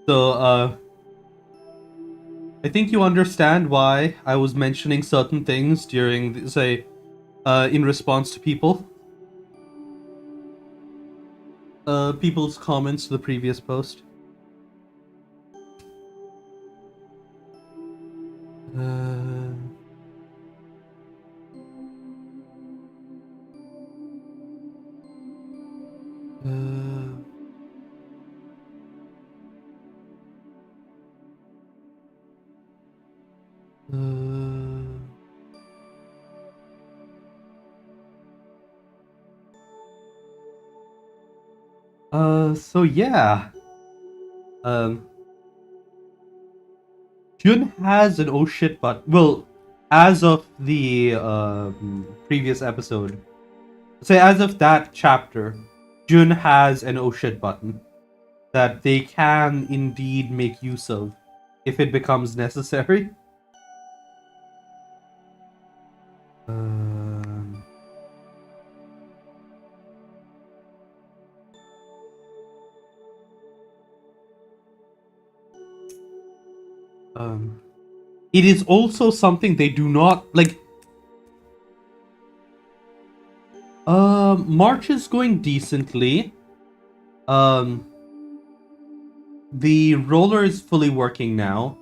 So, I think you understand why I was mentioning certain things during, say, in response to people's comments to the previous post. So yeah. Jun has an oh shit button. Well, as of the previous episode, say as of that chapter, Jun has an oh shit button that they can indeed make use of if it becomes necessary. It is also something they do not like. March is going decently. Um, the roller is fully working now.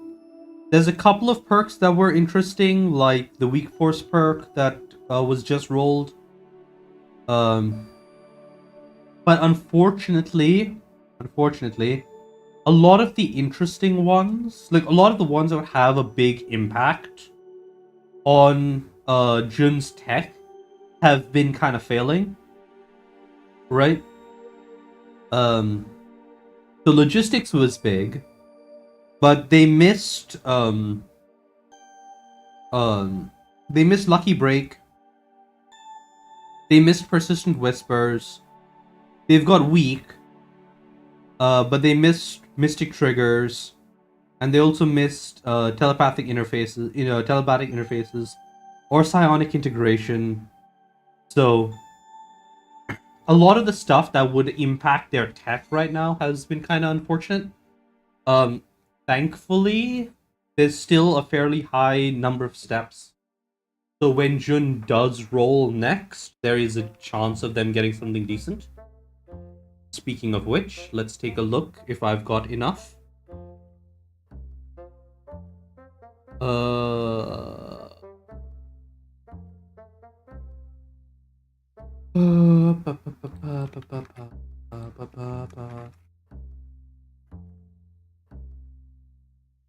There's a couple of perks that were interesting, like the weak force perk that was just rolled. Um, but unfortunately, a lot of the interesting ones, like a lot of the ones that would have a big impact on Jun's tech, have been kind of failing, right? Um, the logistics was big, but um, they missed Lucky Break. They missed Persistent Whispers. They've got weak, but they missed Mystic Triggers, and they also missed telepathic interfaces. Telepathic interfaces or psionic integration. So a lot of the stuff that would impact their tech right now has been kind of unfortunate. Um, Thankfully, there's still a fairly high number of steps. So when Jun does roll next, there is a chance of them getting something decent. Speaking of which, let's take a look if I've got enough. Uh,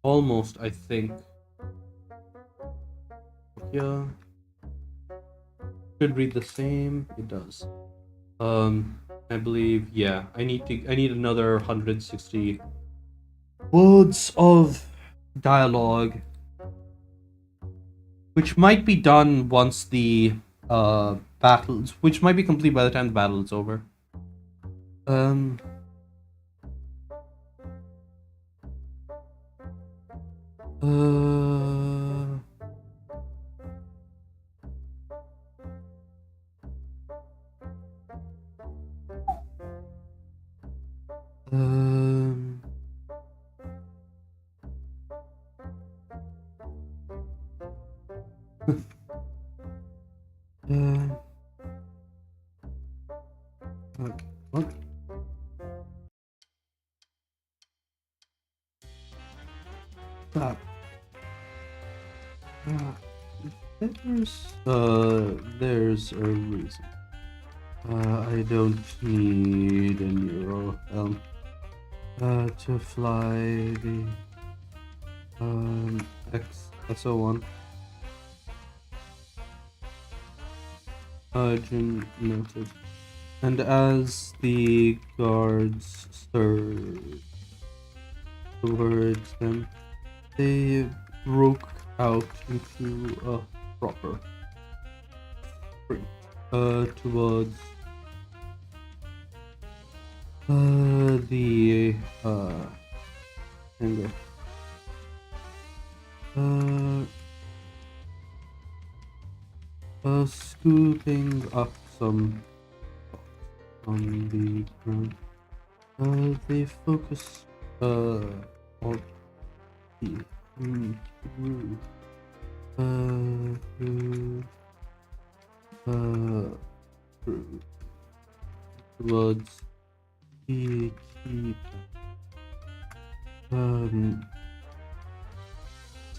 Almost, I think. Yeah. Should read the same. It does. I believe, yeah. I need another 160 words of dialogue, which might be done once the battles, which might be complete by the time the battle is over. Um. Uh. Um. uh, okay. What? Ah. Ah. There's a reason. I don't need a neural helm to fly the XSO1. Urgent noted. And as the guards surged towards them, they broke out into a proper sprint towards the hangar. Scooping up some on the ground. They focus on the through through towards the key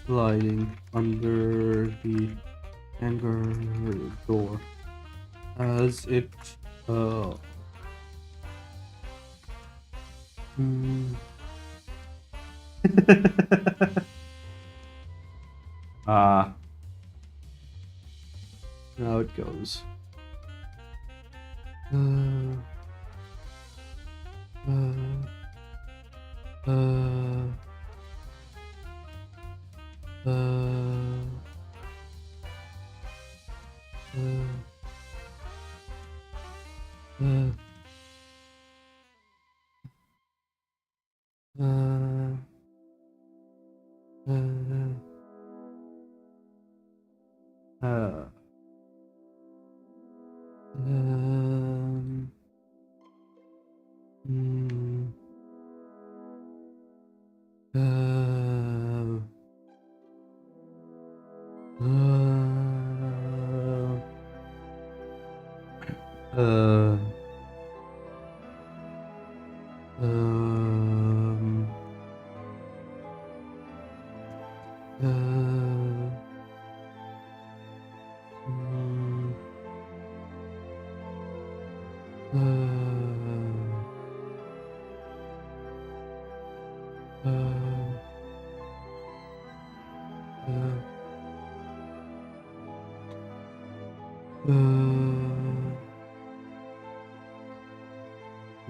sliding under the hangar door as it now it goes.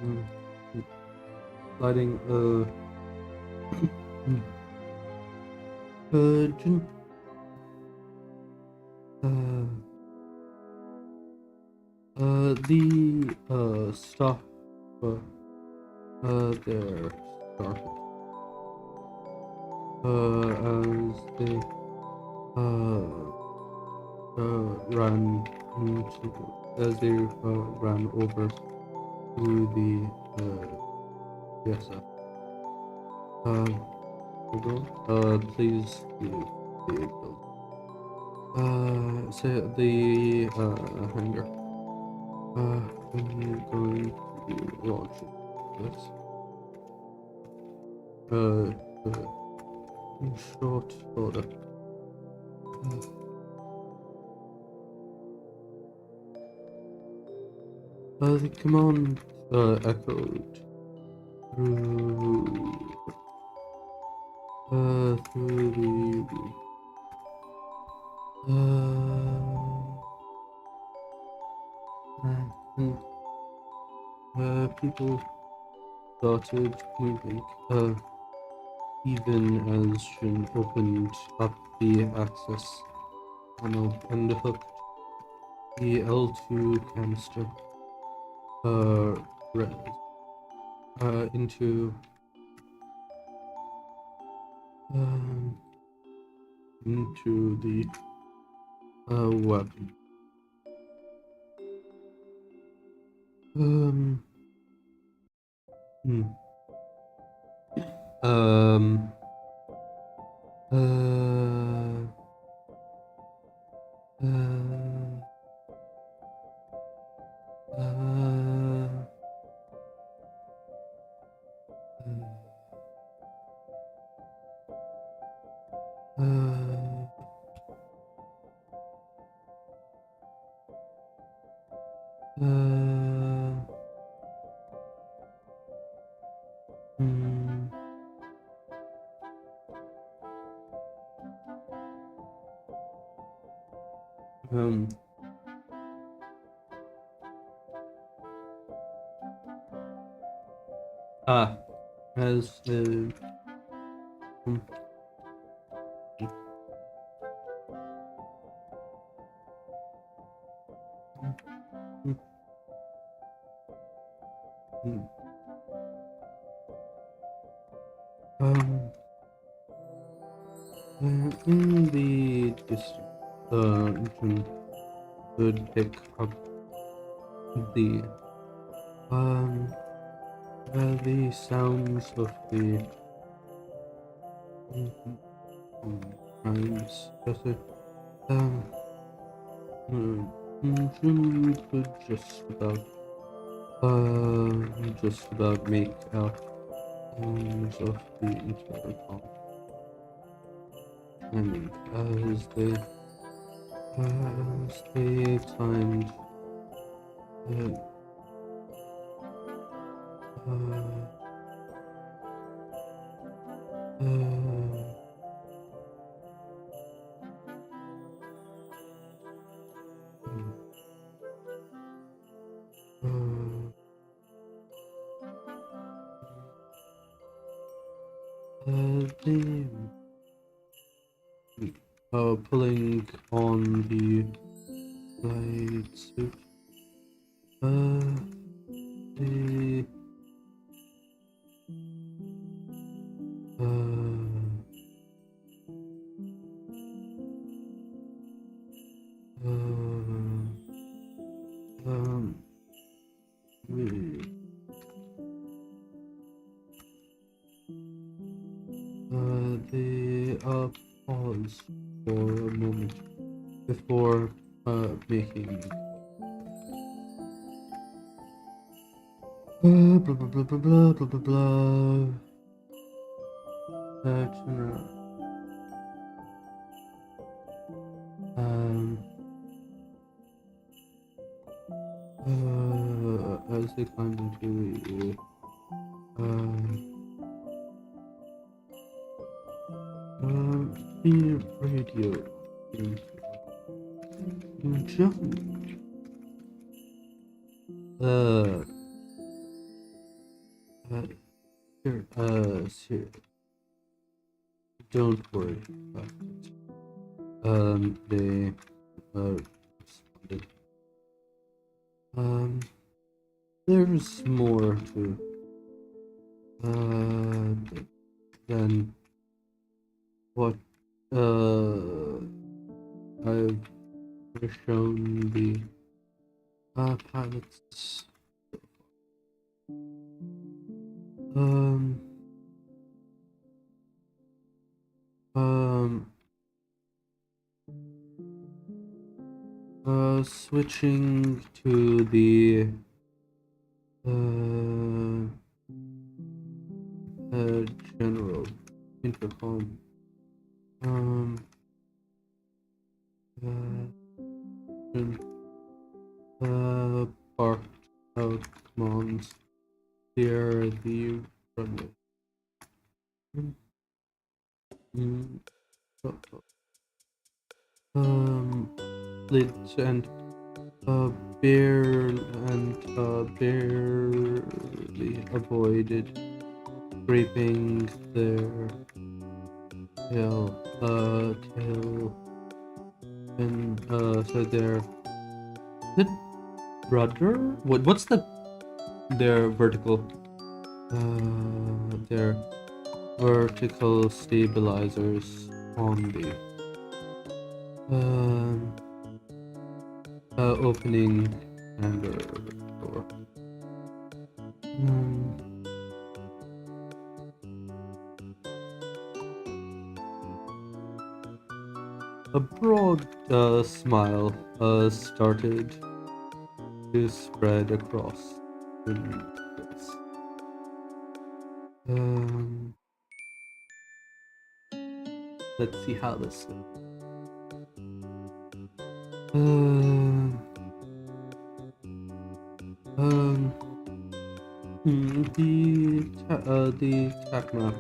mm, sliding Jun, uh, the stuff there started as they ran into as they ran over to the PSF. Please the build. Say the hangar. I'm going to launch this. In short order. The command echoed through the and people started moving. Even as Jin opened up the access panel and hooked the L2 canister res into the weapon. Hmm. Um. Uh. Uh. Hmm. Um. Ah. As the. Hmm. Hmm. Hmm. Um. In the distance, Jun could pick up the the sounds of the crimes. Jun could just about make out sounds of the intercom. And as they climbed they pulling on the light suit. They we- they pause for a moment before making blah blah blah blah blah blah blah blah. Turn around. As they climbed into the radio jumped. Here, here. Don't worry about it. They responded. There's more to than what I've shown the pilots. Um, switching to the general intercom. Part of commands clear the runway. Lids and barely avoided scraping their tail and so their rudder. What's their vertical stabilizers on the opening hangar door. A broad smile started to spread across the face. Let's see how this goes. The attack map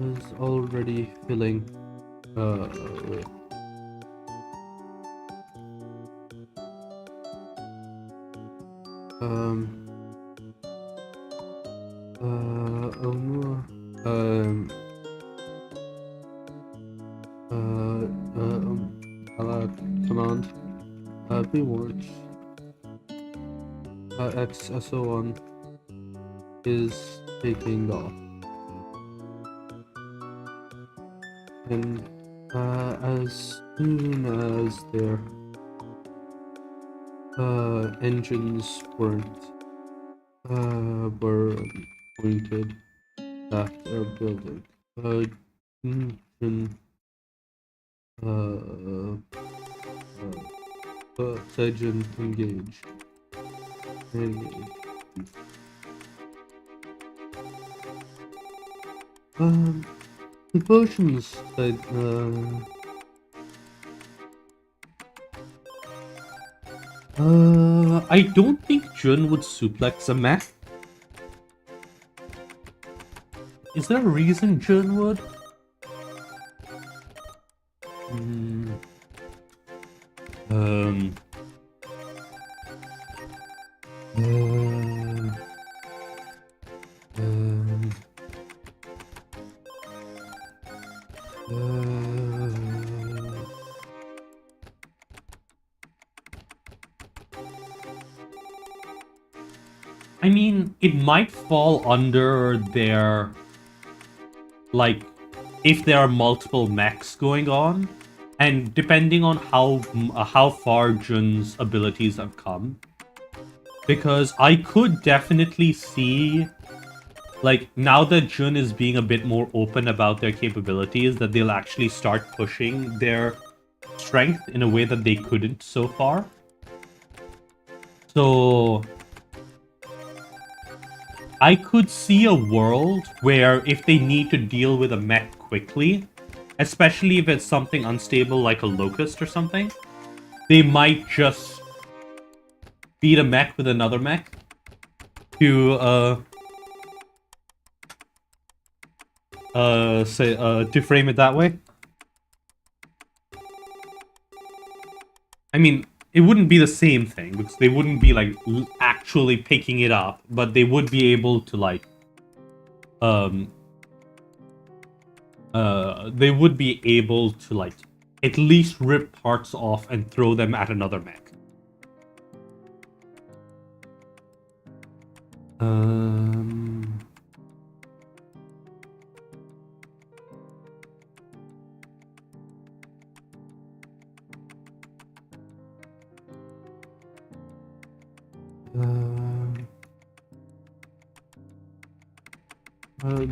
is already filling with command be warned. XSO1 is taking off, and as soon as their engines were pointed at their building, engine Sergeant engage. The versions that I don't think Jun would suplex a mech. Is there a reason Jun would? I mean, it might fall under their, like, if there are multiple mechs going on, and depending on how far Jun's abilities have come. Because I could definitely see, like, now that Jun is being a bit more open about their capabilities, that they'll actually start pushing their strength in a way that they couldn't so far. So I could see a world where if they need to deal with a mech quickly, especially if it's something unstable like a Locust or something, they might just beat a mech with another mech to frame it that way. I mean, it wouldn't be the same thing, because they wouldn't be, like, actually picking it up, but they would be able to, like, um they would be able to like at least rip parts off and throw them at another mech. Um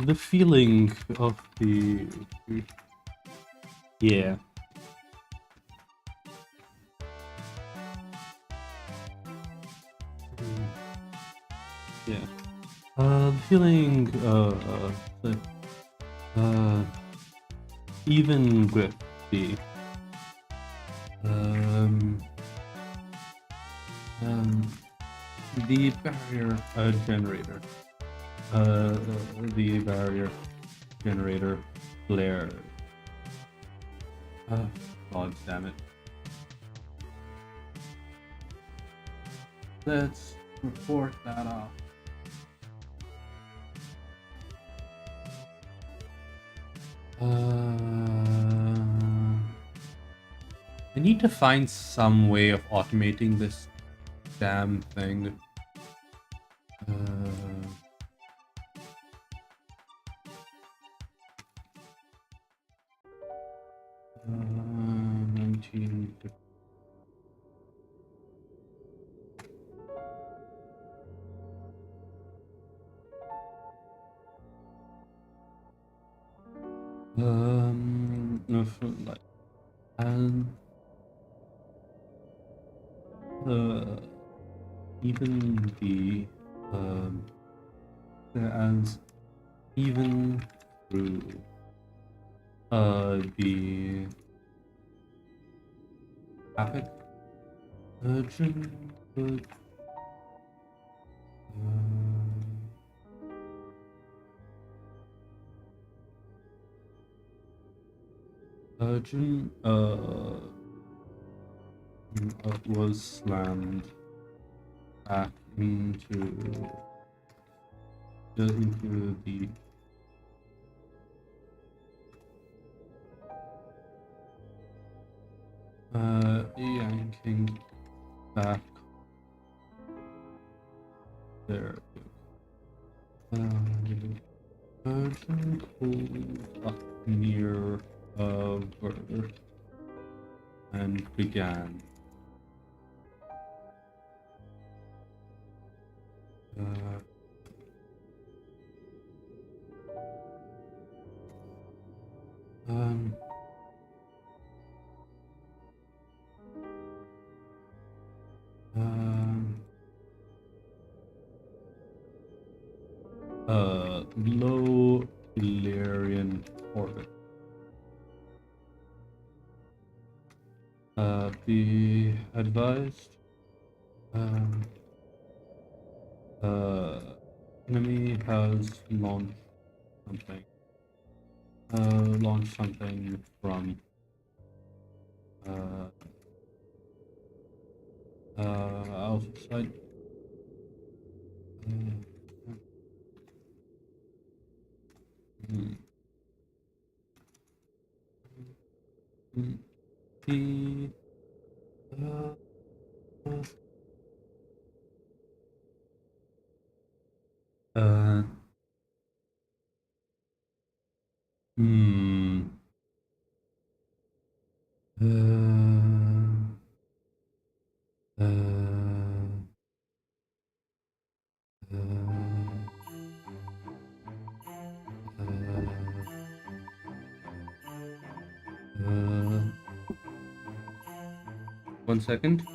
the feeling of the yeah. Yeah. The feeling that uh even with the um um the barrier generator the barrier generator flare. God damn it. Let's report that off. I need to find some way of automating this damn thing. 19. No, like, and even the as even through the traffic urgent urgent was slammed back into the yanking back there. Urgent pulled up near Burger and began. Low Illyrian orbit. Be advised. Enemy has launched something. Launched something from outside. The one second.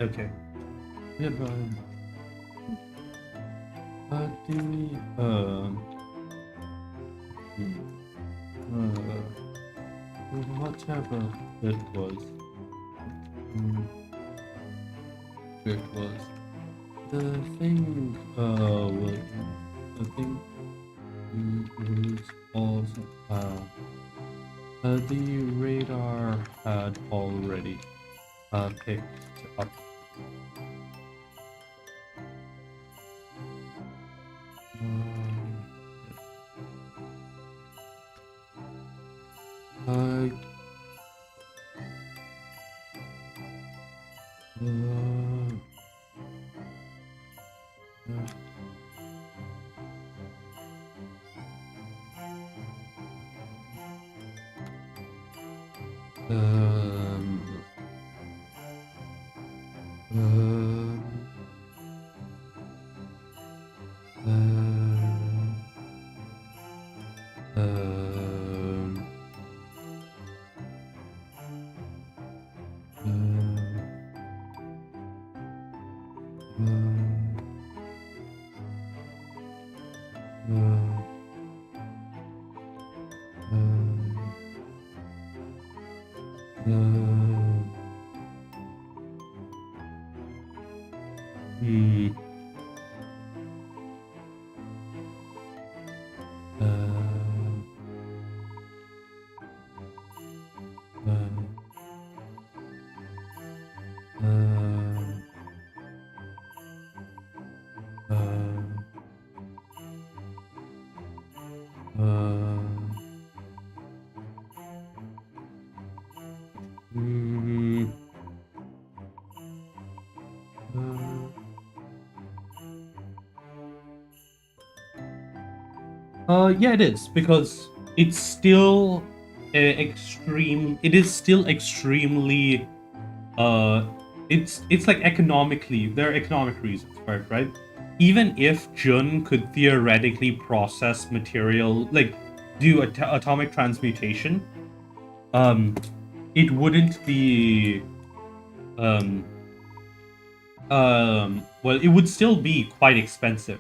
Okay. Yeah, whatever it was, The thing, well, the thing was also, the radar had already picked up. Uh, Yeah, it is because it's still extreme. It is still extremely. It's like economically. There are economic reasons for it, right? Even if Jun could theoretically process material, like do atomic transmutation, um, it wouldn't be um well, it would still be quite expensive,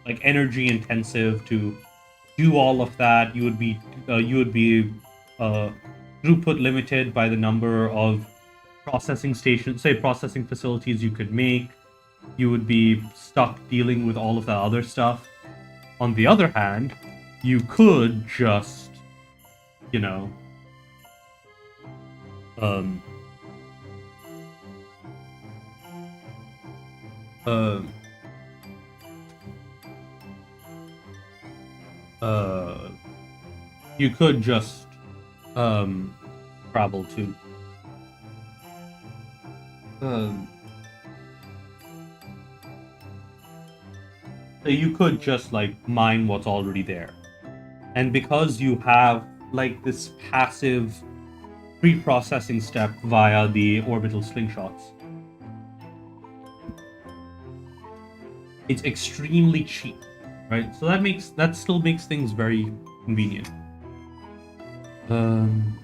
like energy intensive to do all of that. You would be uh, throughput limited by the number of processing stations, say processing facilities you could make. You would be stuck dealing with all of that other stuff. On the other hand, you could just, you know, um, uh, uh, you could just um, travel to. Um, you could just like mine what's already there, and because you have like this passive pre-processing step via the orbital slingshots, it's extremely cheap, right? So that still makes things very convenient. Um.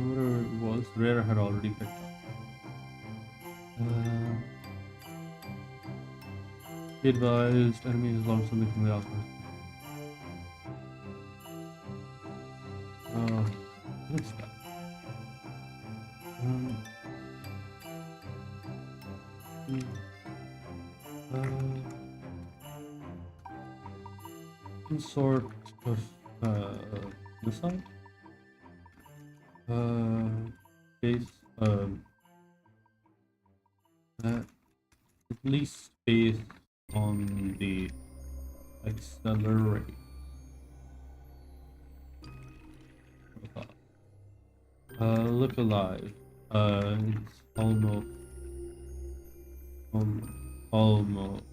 Whatever it was, Rare had already picked up. Be advised, enemies launched something from the outpost. What's that? Some sort of missile? Base, at least based on the accelerate. Look alive. It's almost almost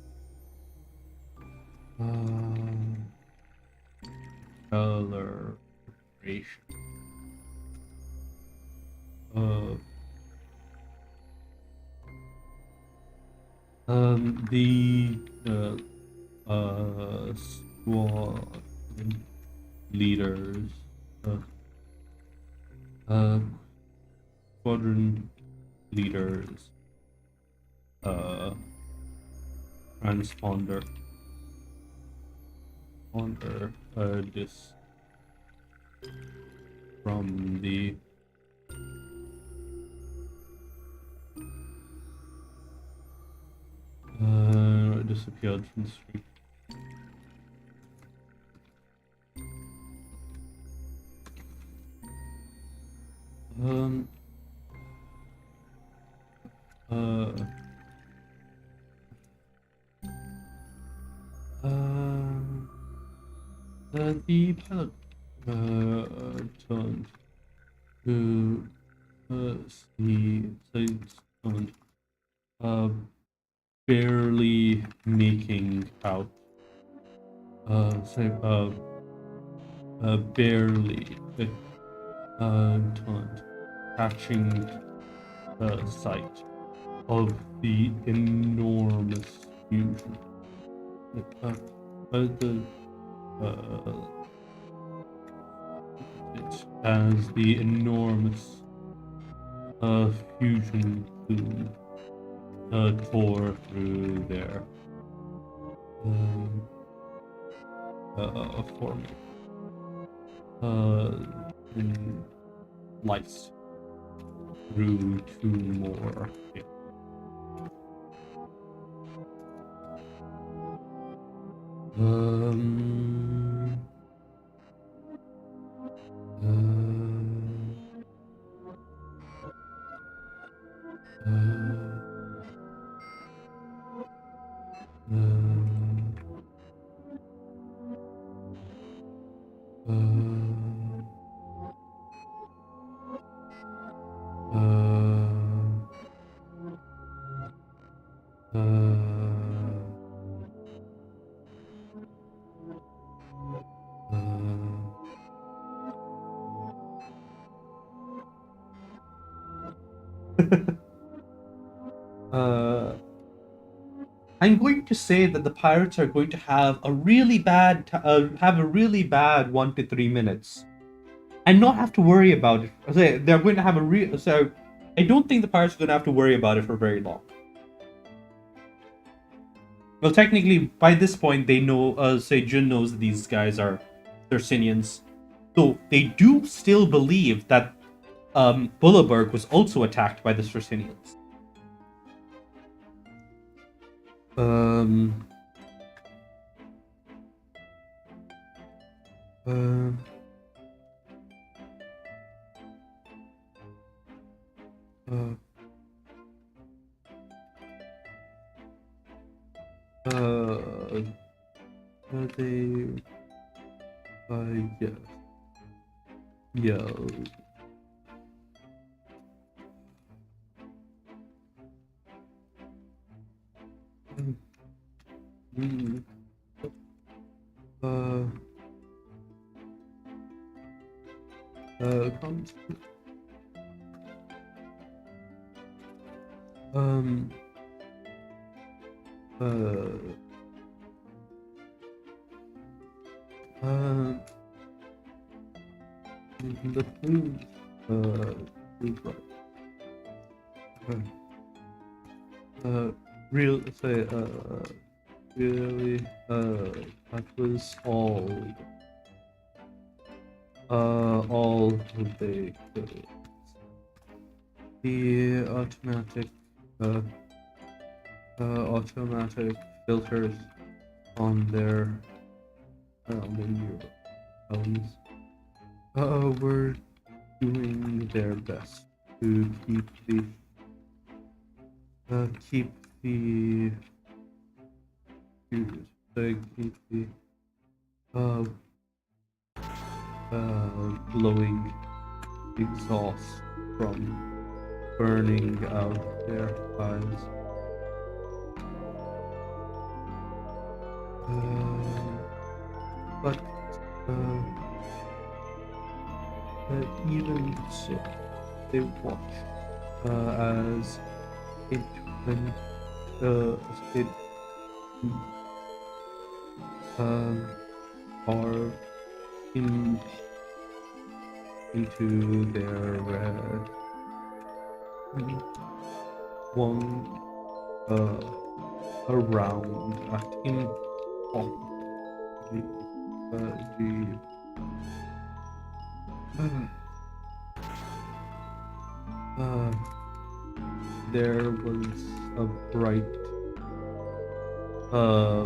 acceleration. The squad leaders, uh, uh, squadron leaders, uh, transponder, this from the disappeared from the street. Um, uh, the pilot turned to see someone barely making out. Barely turned, catching sight of the enormous fusion. The it as the enormous fusion plume tore through their forming, and sliced through two more. Um. I'm going to say that the pirates are going to have a really bad 1 to 3 minutes and not have to worry about it. They're going to have a real. So I don't think the pirates are going to have to worry about it for very long. Well, technically, by this point, they know. Say Jun knows that these guys are Thursinians, so they do still believe that Bulleberg was also attacked by the Thursinians. Um. They. Yes. Yeah. Mm. Comes. The food, is right. Real, say, really, that was all they could. The automatic filters on their phones were doing their best to keep the glowing exhaust from burning out their eyes. But even so, they watched as it went it or in into their one around in of the uh, there was a bright uh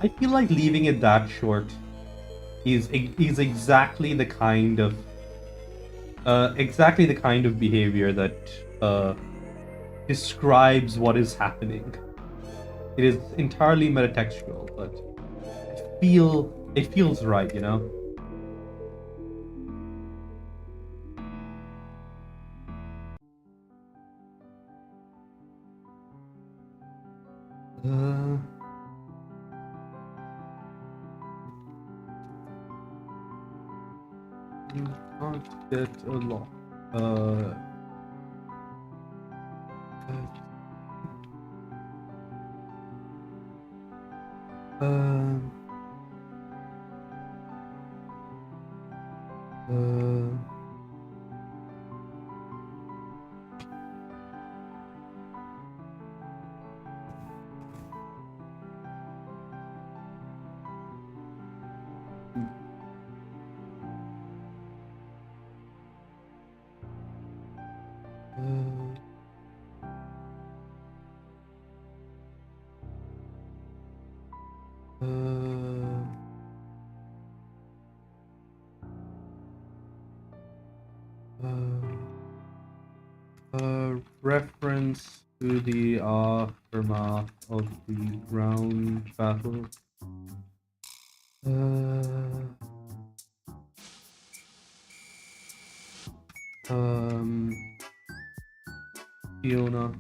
I feel like leaving it that short is exactly the kind of behavior that describes what is happening. It is entirely metatextual, but it feels right, you know? Uh, you can't get a lot. Uh, uh, reference to the aftermath of the ground battle. Um, Fiona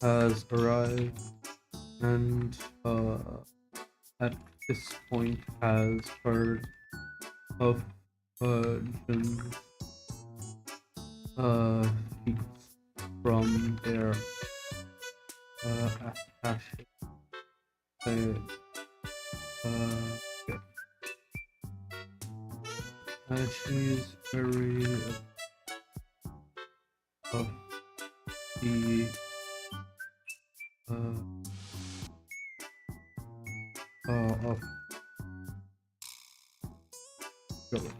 has arrived and at this point has heard of Jim's feats from their attache. Yeah. She's very of the of Philip.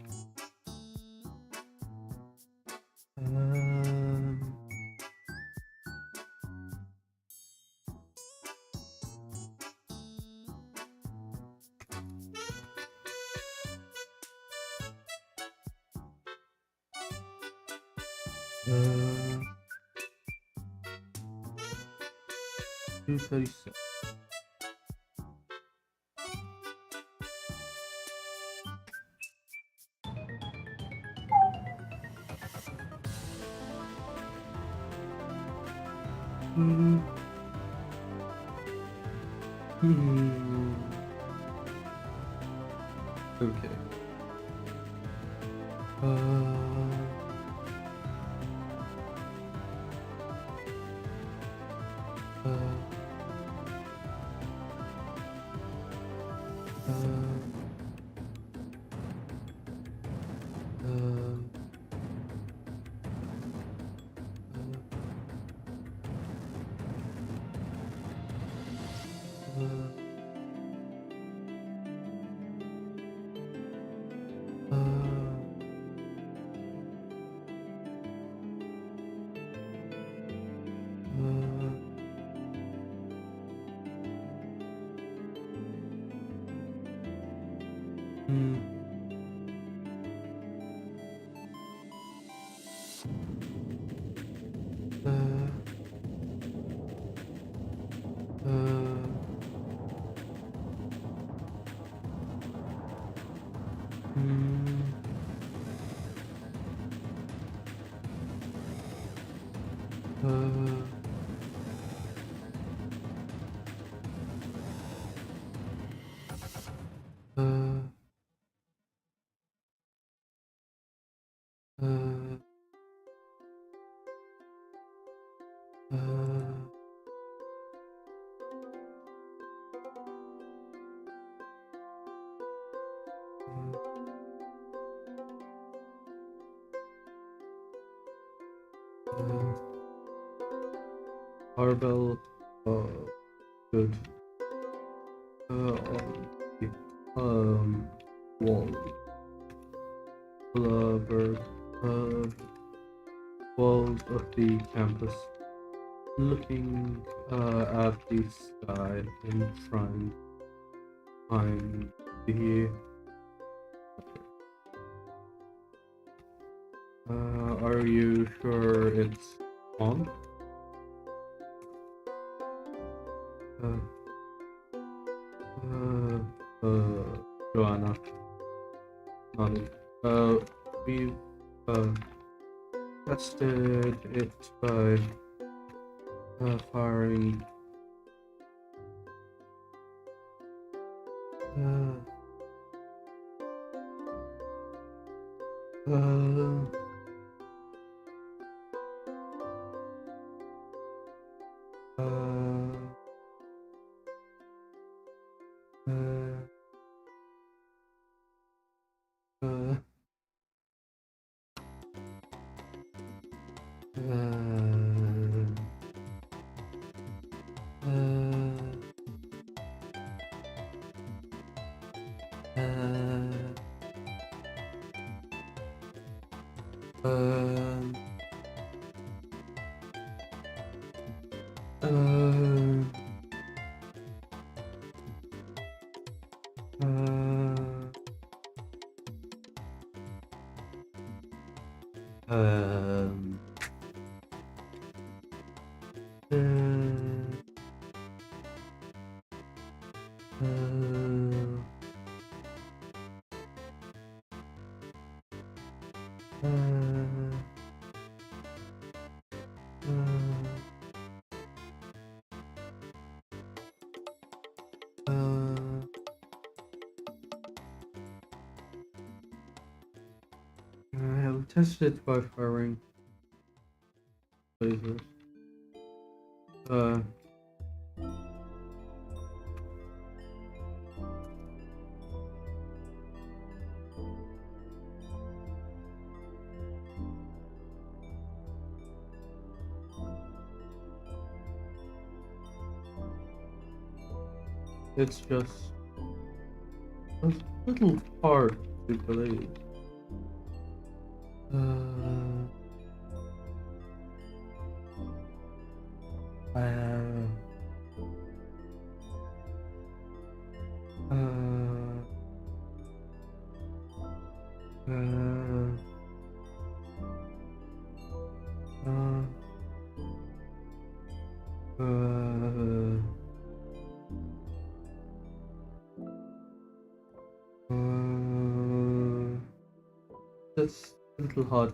Uh, 236. Okay. Barbell, good. On the wall. Blubber, walls of the campus. Looking at the sky and trying to find the. Are you sure it's on? Joanna. Nodded. We've tested it by firing. I'll test it by firing lasers. It's just a little hard to believe. That's a little hard.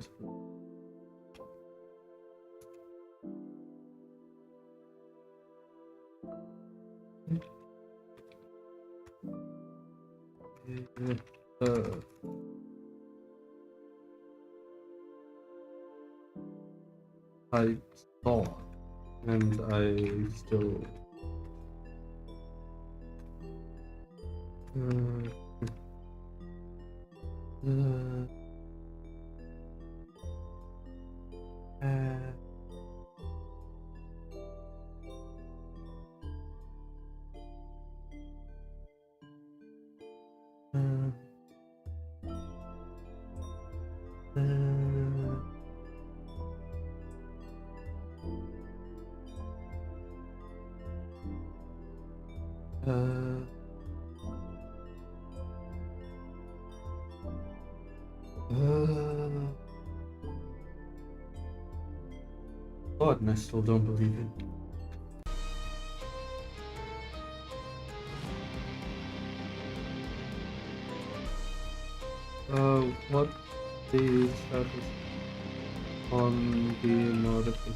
I saw, and I still. God, and I still don't believe it. What the status on the nautical?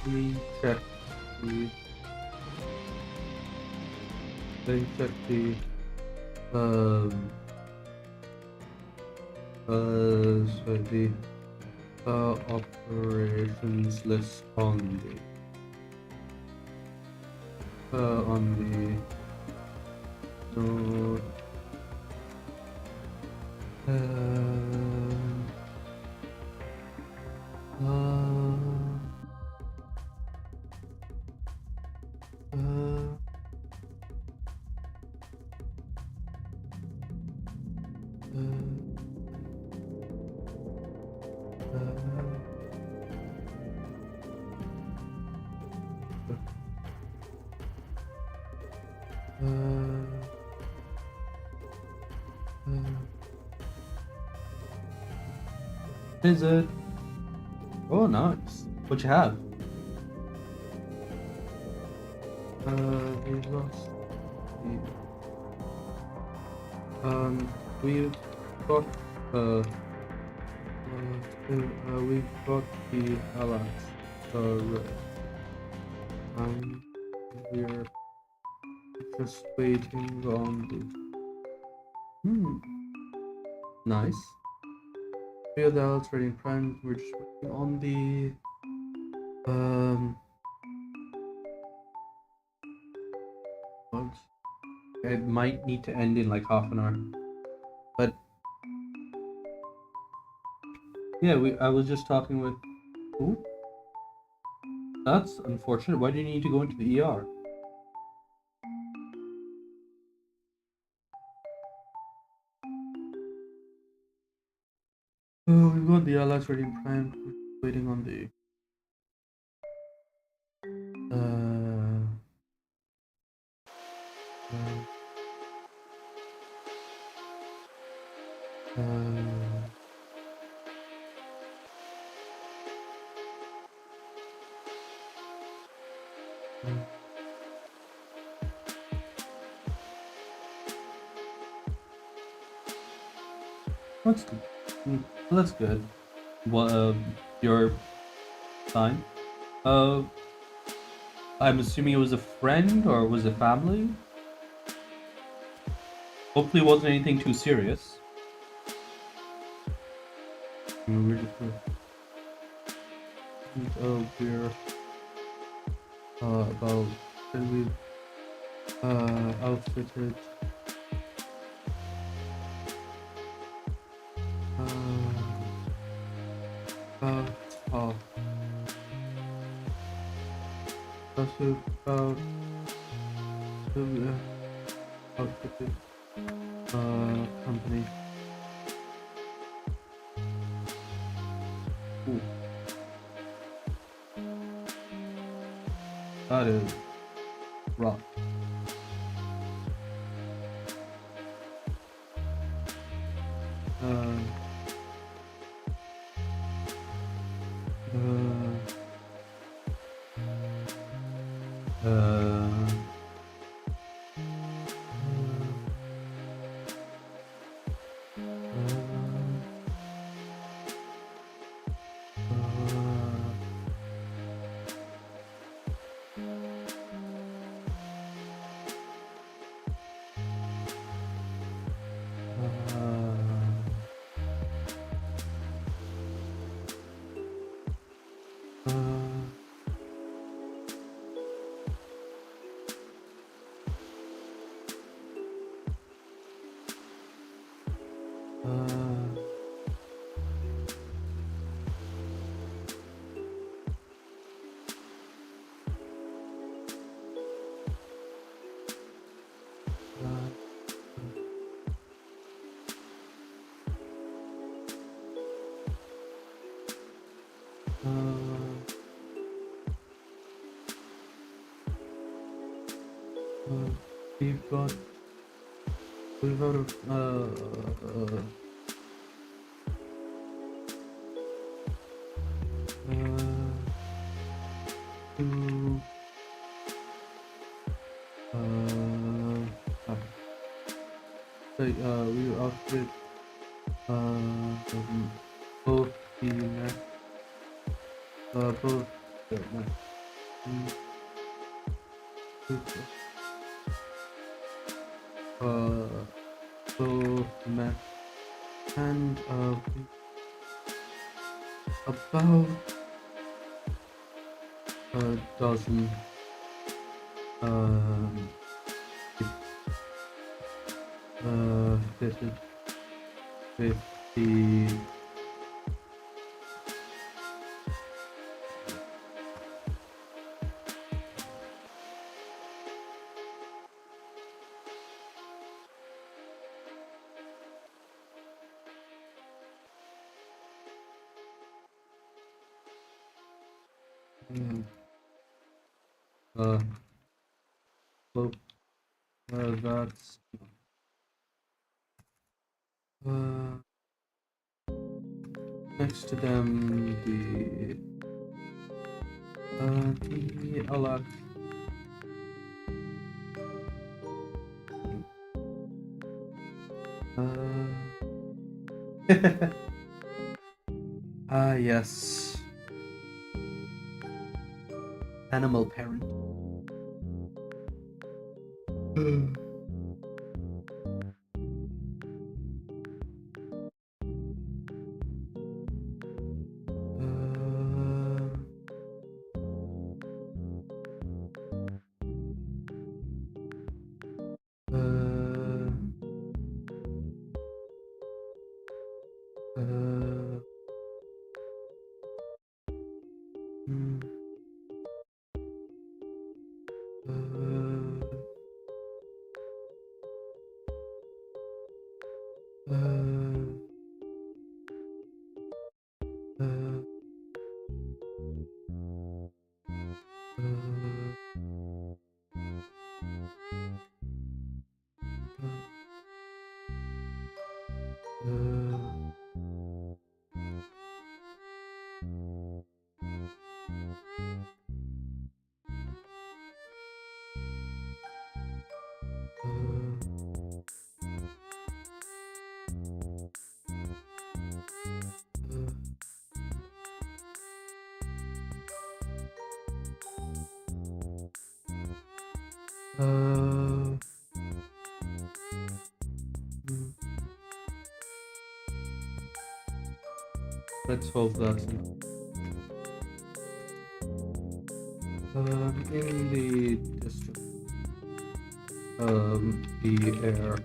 We check the. They check the So the operations list on the node. Uh, uh, is it? Oh, nice. What you have? We lost the we've got we've got the allies. Um, we're just waiting on the. Nice. We are the allies ready in prime. We're just waiting on the. What? It might need to end in like half an hour, but yeah, I was just talking with. Who? That's unfortunate. Why do you need to go into the ER? Oh, we've got the allies ready in prime. We're waiting on the. Uh, that's good. That's good. What? Your sign? Uh, I'm assuming it was a friend or was it family? Hopefully, it wasn't anything too serious. We're just. We're about. And we've outfitted. Oh. Also about the outfitted company. Ooh. That is rough. We've got two we outfit both the next both the next both Mac And about a dozen fitted with the uh, well, that's next to them the Alak. Ah yes, animal parent. Let's hope that's in the distance. The air.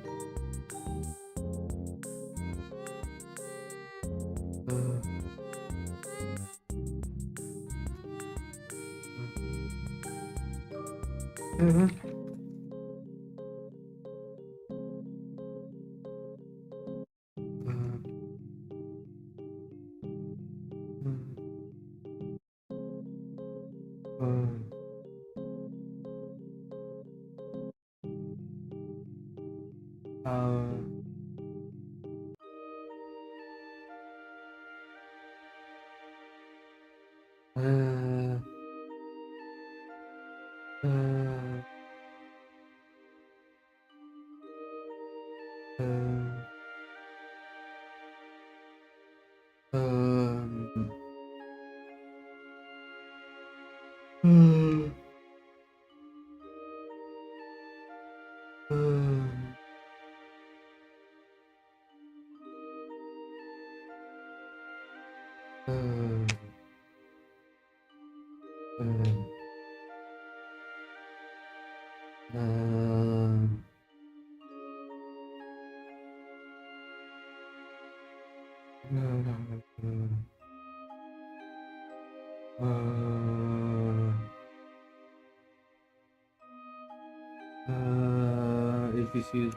If you see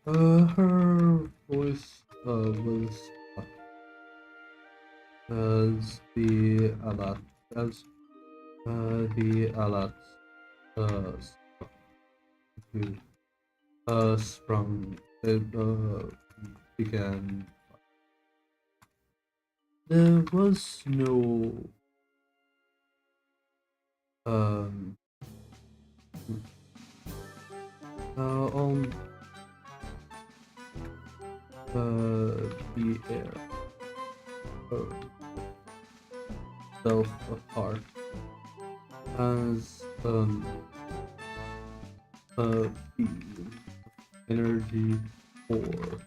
her voice was as the Alat as the Alats sprung. It began. There was no on the air. itself apart as a beam of energy for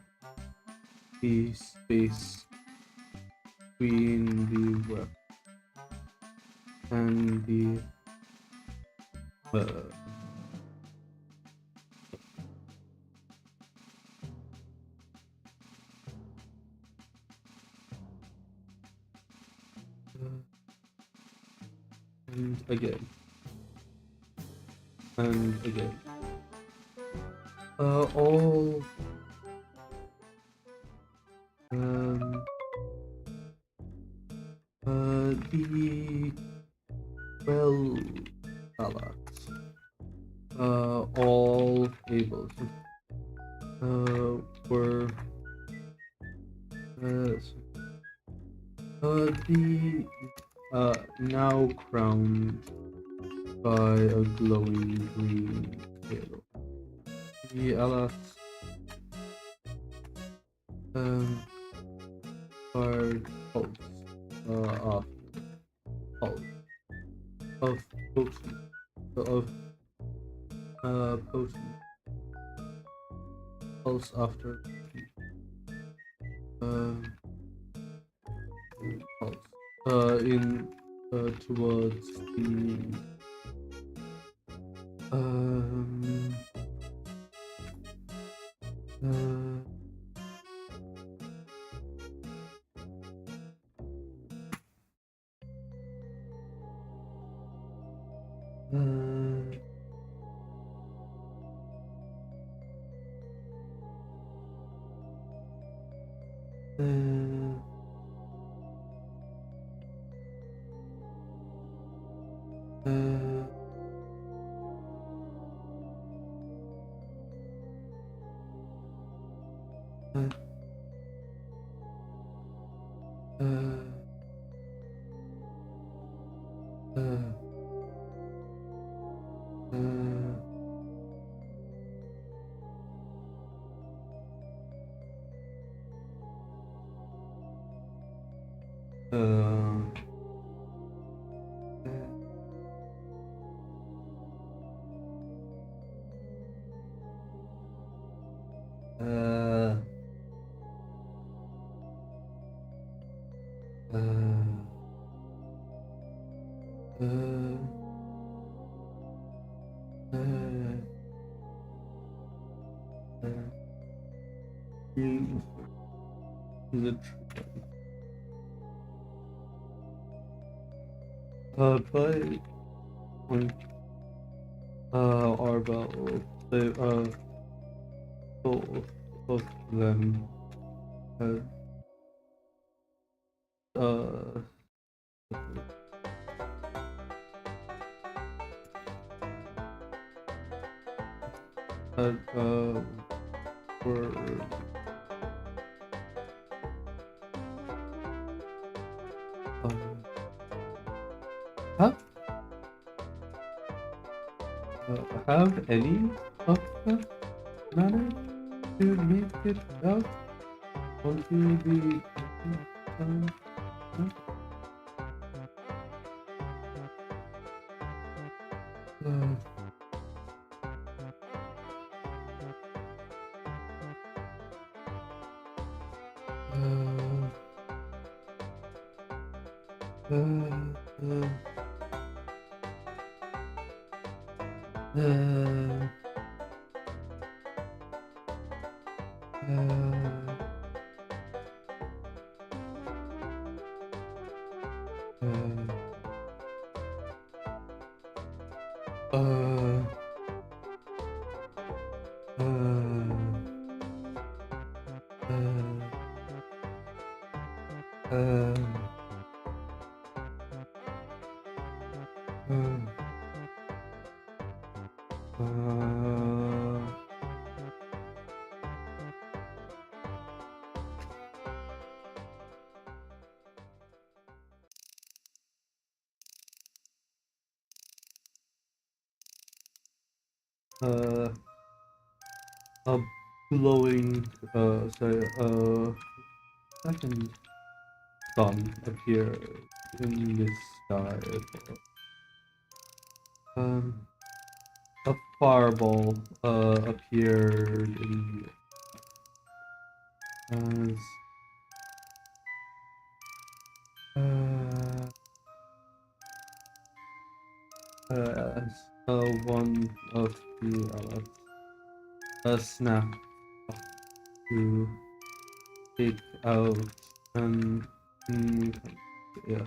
the space between the web and the and again and again. All the 12 ballots, all able to, were the now crowned by a glowing green halo. The alas fired pulse of pulse of potent of potent pulse after pulse in towards the by point Arvel, they both of them had were have any of them managed to make it out onto the a glowing sorry second sun appeared in the sky. A fireball appeared in as one of the snap to take out and yeah,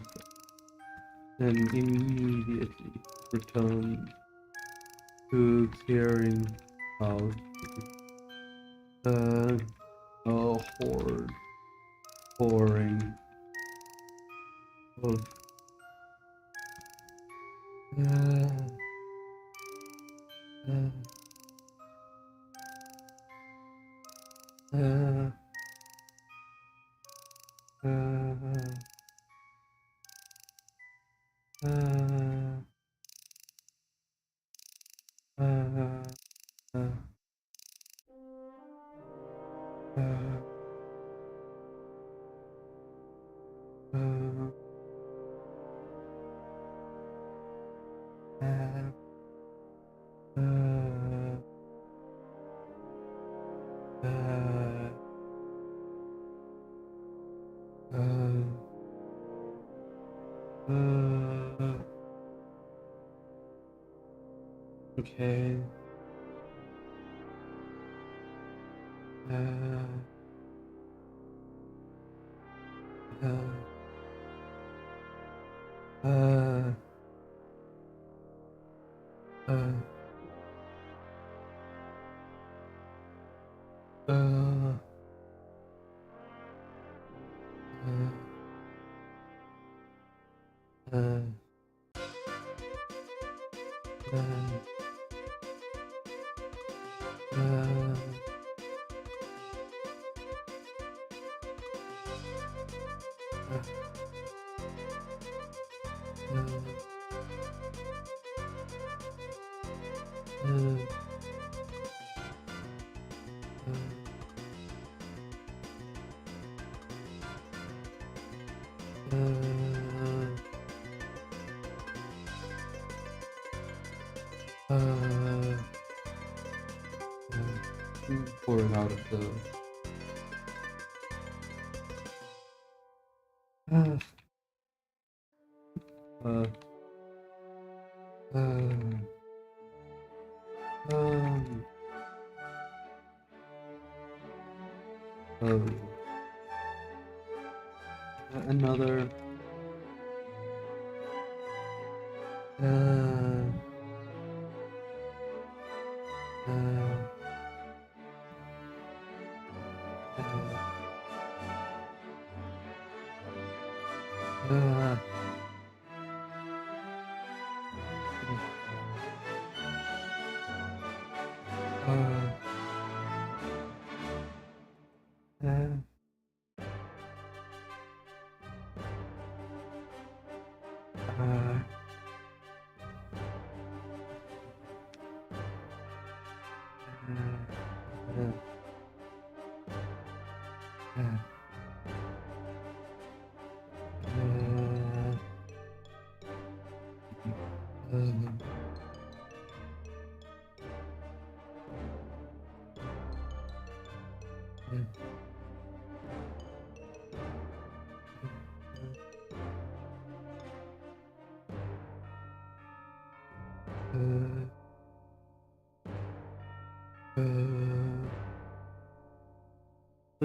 and immediately return to carrying out a horde pouring of okay. Pouring out of the uh, um, another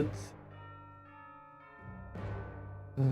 let's I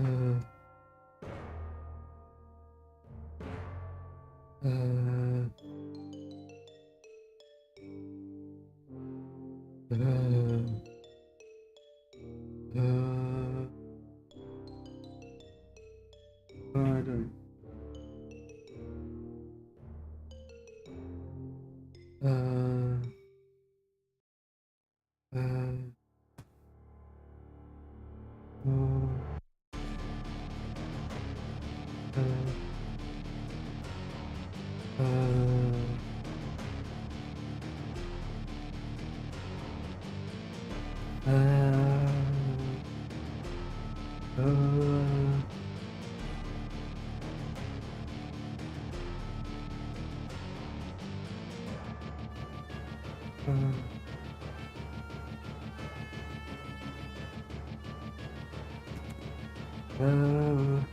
don't Um,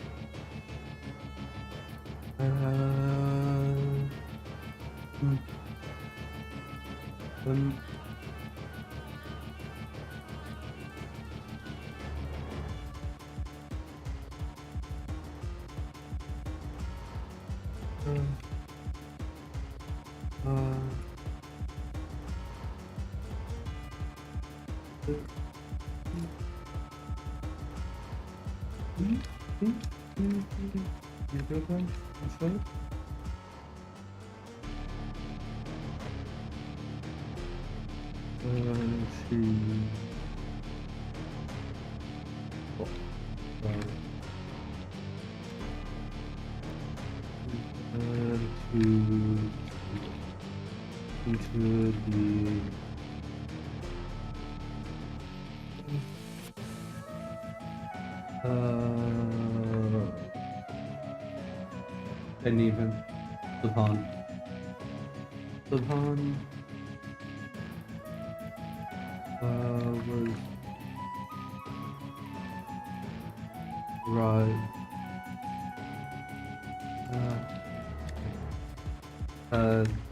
into the and even Subhan was right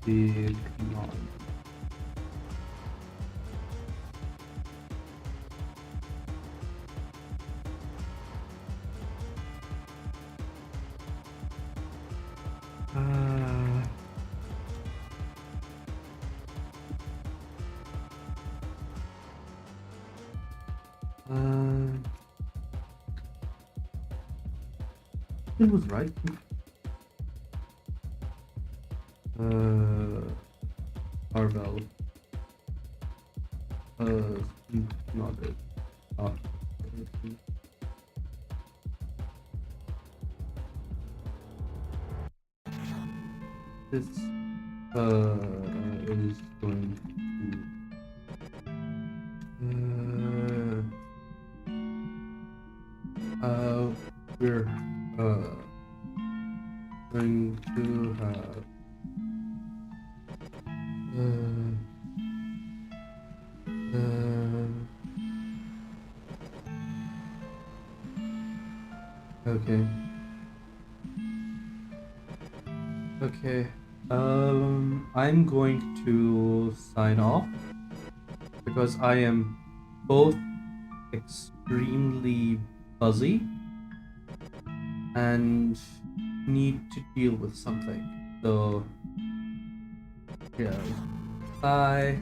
the command. It was right. Marvel. Not it. This is going to we're going to have okay. Okay. I'm going to sign off because I am both extremely buzzy and need to deal with something. So, yeah. Bye.